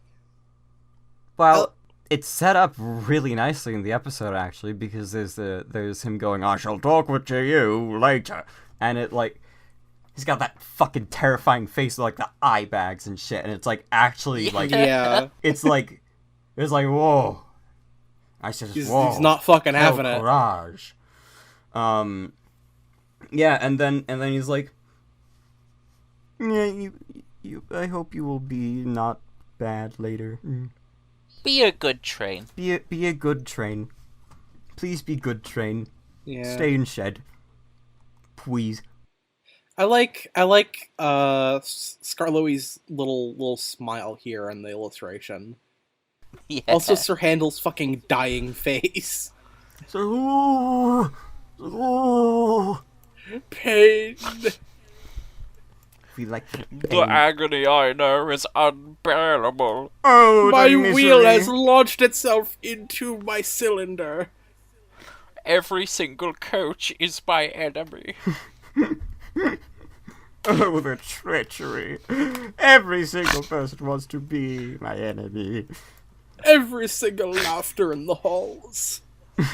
Well, it's set up really nicely in the episode, actually, because there's him going, "I shall talk with you later," and he's got that fucking terrifying face with the eye bags and shit, and it's actually yeah. it's whoa. I said, whoa. He's not fucking having it. Courage. Yeah, and then he's like, "Yeah, you. I hope you will be not bad later. Be a good train. Be a good train. Please be good train. Yeah. Stay in shed. Please." I like Scarloey's little smile here in the illustration. Yeah. Also, Sir Handel's fucking dying face. So, Pain. we like the The pain. agony I know is unbearable. Oh, My the wheel misery. has launched itself into my cylinder. Every single coach is my enemy. Oh, the treachery. Every single person wants to be my enemy. Every single laughter in the halls. I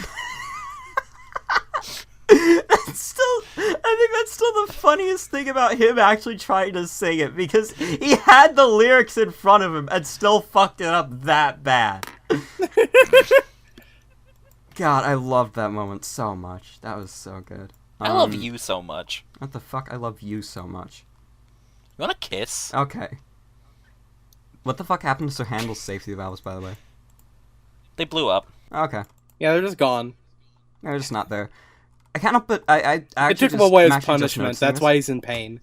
think that's still the funniest thing about him actually trying to sing it, because he had the lyrics in front of him and still fucked it up that bad. God, I loved that moment so much. That was so good. I love you so much. What the fuck? I love you so much. You want a kiss? Okay. What the fuck happened to Sir Handel's safety valves, by the way? They blew up. Okay. Yeah, they're just gone. They're just not there. I can't help but I It actually took him away I'm as actually just punishment. noticing That's this. why he's in pain.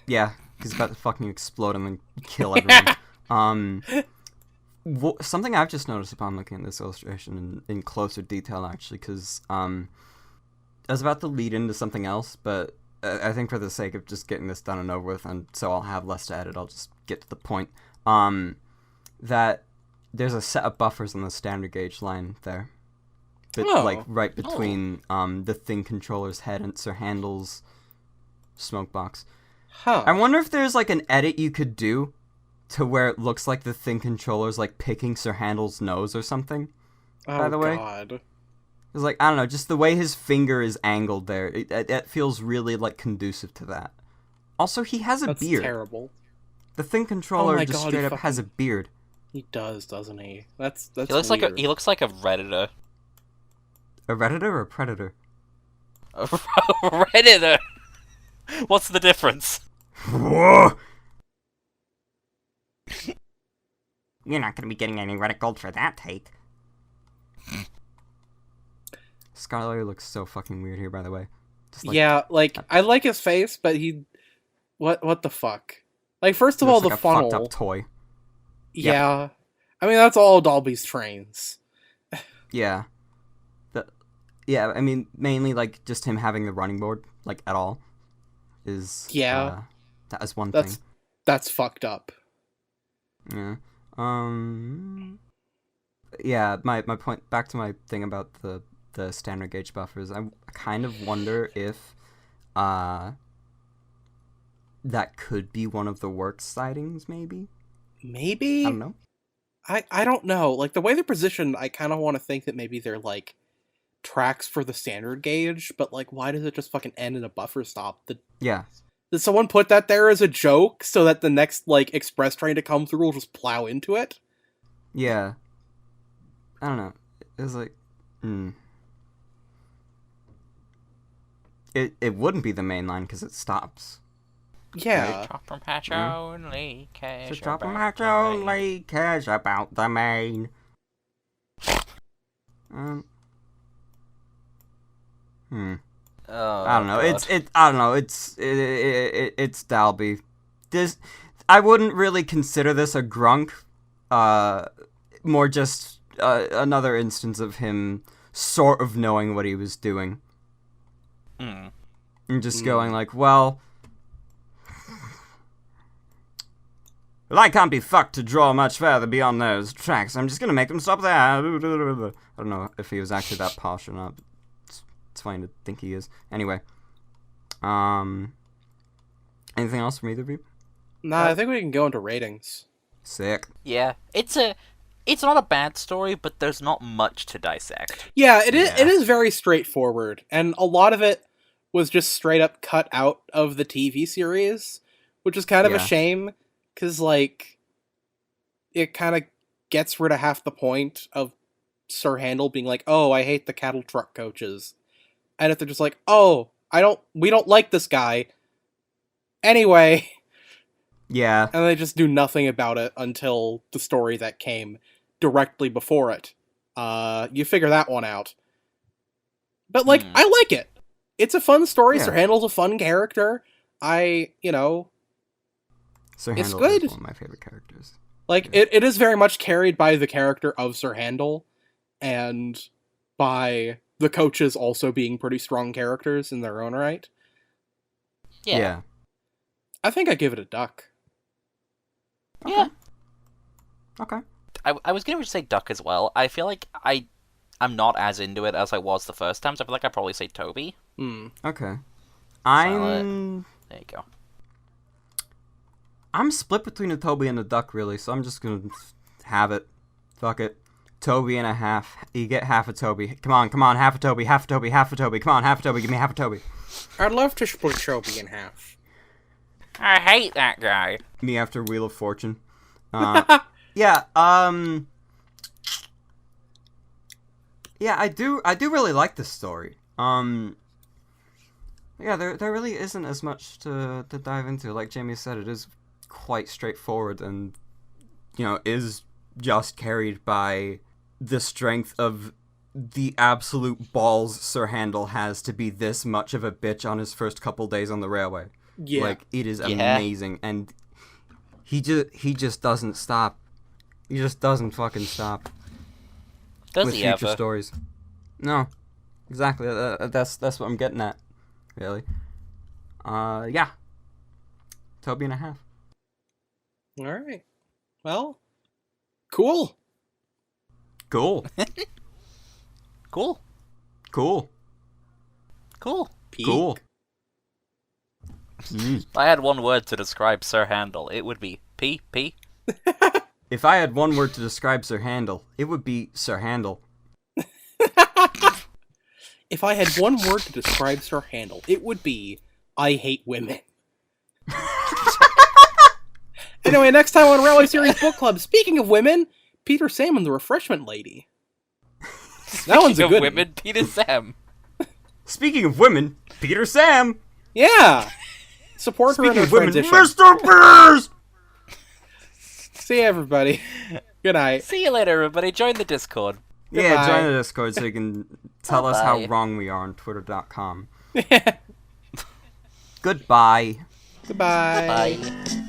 Yeah, He's about to fucking explode and then kill everyone. Something I've just noticed upon looking at this illustration in closer detail, actually, because I was about to lead into something else, but I think for the sake of just getting this done and over with, and so I'll have less to edit, I'll just get to the point. That there's a set of buffers on the standard gauge line there. Like, right between the thing controller's head and Sir Handel's smoke box. Huh. I wonder if there's, like, an edit you could do to where it looks like the thing controller's, like, picking Sir Handel's nose or something, by the way. God. It's like, I don't know, just the way his finger is angled there, it feels really, like, conducive to that. Also, he has a beard. That's terrible. The thing controller my just God, straight he up has a beard. He does, doesn't he? That's He looks weird. he looks like a redditor. A Redditor or a Predator? A redditor. What's the difference? Whoa! You're not gonna be getting any Reddit gold for that take. Skylar looks so fucking weird here, by the way. Just Yeah, like, I like his face, but he... What the fuck? Like, first of all, the like a funnel... fucked up toy. Yeah. I mean, that's all Dolby's trains. Yeah. Yeah, I mean, mainly, like, just him having the running board, like, at all, is... Yeah. That is one thing. That's fucked up. Yeah. Yeah, my point, back to my thing about the standard gauge buffers, I kind of wonder if, that could be one of the works sightings, maybe? Maybe? I don't know. I don't know. Like, the way they're positioned, I kind of want to think that maybe they're, like, tracks for the standard gauge, but, like, why does it just fucking end in a buffer stop? Yeah. Did someone put that there as a joke so that the next, like, express train to come through will just plow into it? Yeah. I don't know. It was like, It wouldn't be the main line because it stops. Yeah. Drop from hatch only, cash So drop 'em about hatch the only, cares about the main. Oh, I don't know. God. I don't know. It's Dalby. I wouldn't really consider this a grunk. More just another instance of him sort of knowing what he was doing. And just going like, well, I can't be fucked to draw much further beyond those tracks. I'm just gonna make them stop there. I don't know if he was actually that posh or not. It's fine to think he is. Anyway. Anything else from either of you? Nah, I think we can go into ratings. Sick. Yeah, it's not a bad story, but there's not much to dissect. Yeah, it is very straightforward, and a lot of it was just straight up cut out of the TV series, which is kind of a shame, because, like, it kind of gets rid of half the point of Sir Handel being like, oh, I hate the cattle truck coaches. And if they're just like, oh, we don't like this guy. Anyway. Yeah. And they just do nothing about it until the story that came directly before it. You figure that one out. But, like, I like it. It's a fun story. Yeah. Sir Handel's a fun character. Sir It's Handel good. is one of my favorite characters. Like, it is very much carried by the character of Sir Handel, and by the coaches also being pretty strong characters in their own right. Yeah. I think I give it a duck. Yeah. Okay. I was gonna say duck as well. I feel like I'm not as into it as I was the first time, so I feel like I'd probably say Toby. Okay. There you go. I'm split between a Toby and a duck, really, so I'm just gonna have it. Fuck it. Toby and a half. You get half a Toby. Come on, half a Toby, half a Toby, half a Toby. Come on, half a Toby, give me half a Toby. I'd love to split Toby in half. I hate that guy. Me after Wheel of Fortune. Yeah, yeah, I do really like this story. Yeah, there really isn't as much to dive into. Like Jamie said, it is quite straightforward and, is just carried by the strength of the absolute balls Sir Handel has to be this much of a bitch on his first couple days on the railway. Yeah. Like, it is Yeah. amazing, and he just doesn't stop. He just doesn't fucking stop Does with he future ever? stories. No, exactly. That's what I'm getting at, really. Yeah. Toby and a half. All right. Well, cool. Cool. Cool. Cool. Cool. Peak. Cool. If I had one word to describe Sir Handel, it would be P. If I had one word to describe Sir Handel, it would be Sir Handel. If I had one word to describe Sir Handel, it would be I hate women. Anyway, next time on Rally Series Book Club, speaking of women, Peter Sam and the Refreshment Lady. That one's a Of good women, Peter Sam. Speaking of women, Peter Sam. one. Yeah! Support her in Speaking her of women, transition. Mr. Beers. See you, everybody. Good night. See you later, everybody. Join the Discord. Yeah, Goodbye. join the Discord so you can tell us how Bye-bye. wrong we are on Twitter.com. Goodbye. Goodbye. Bye.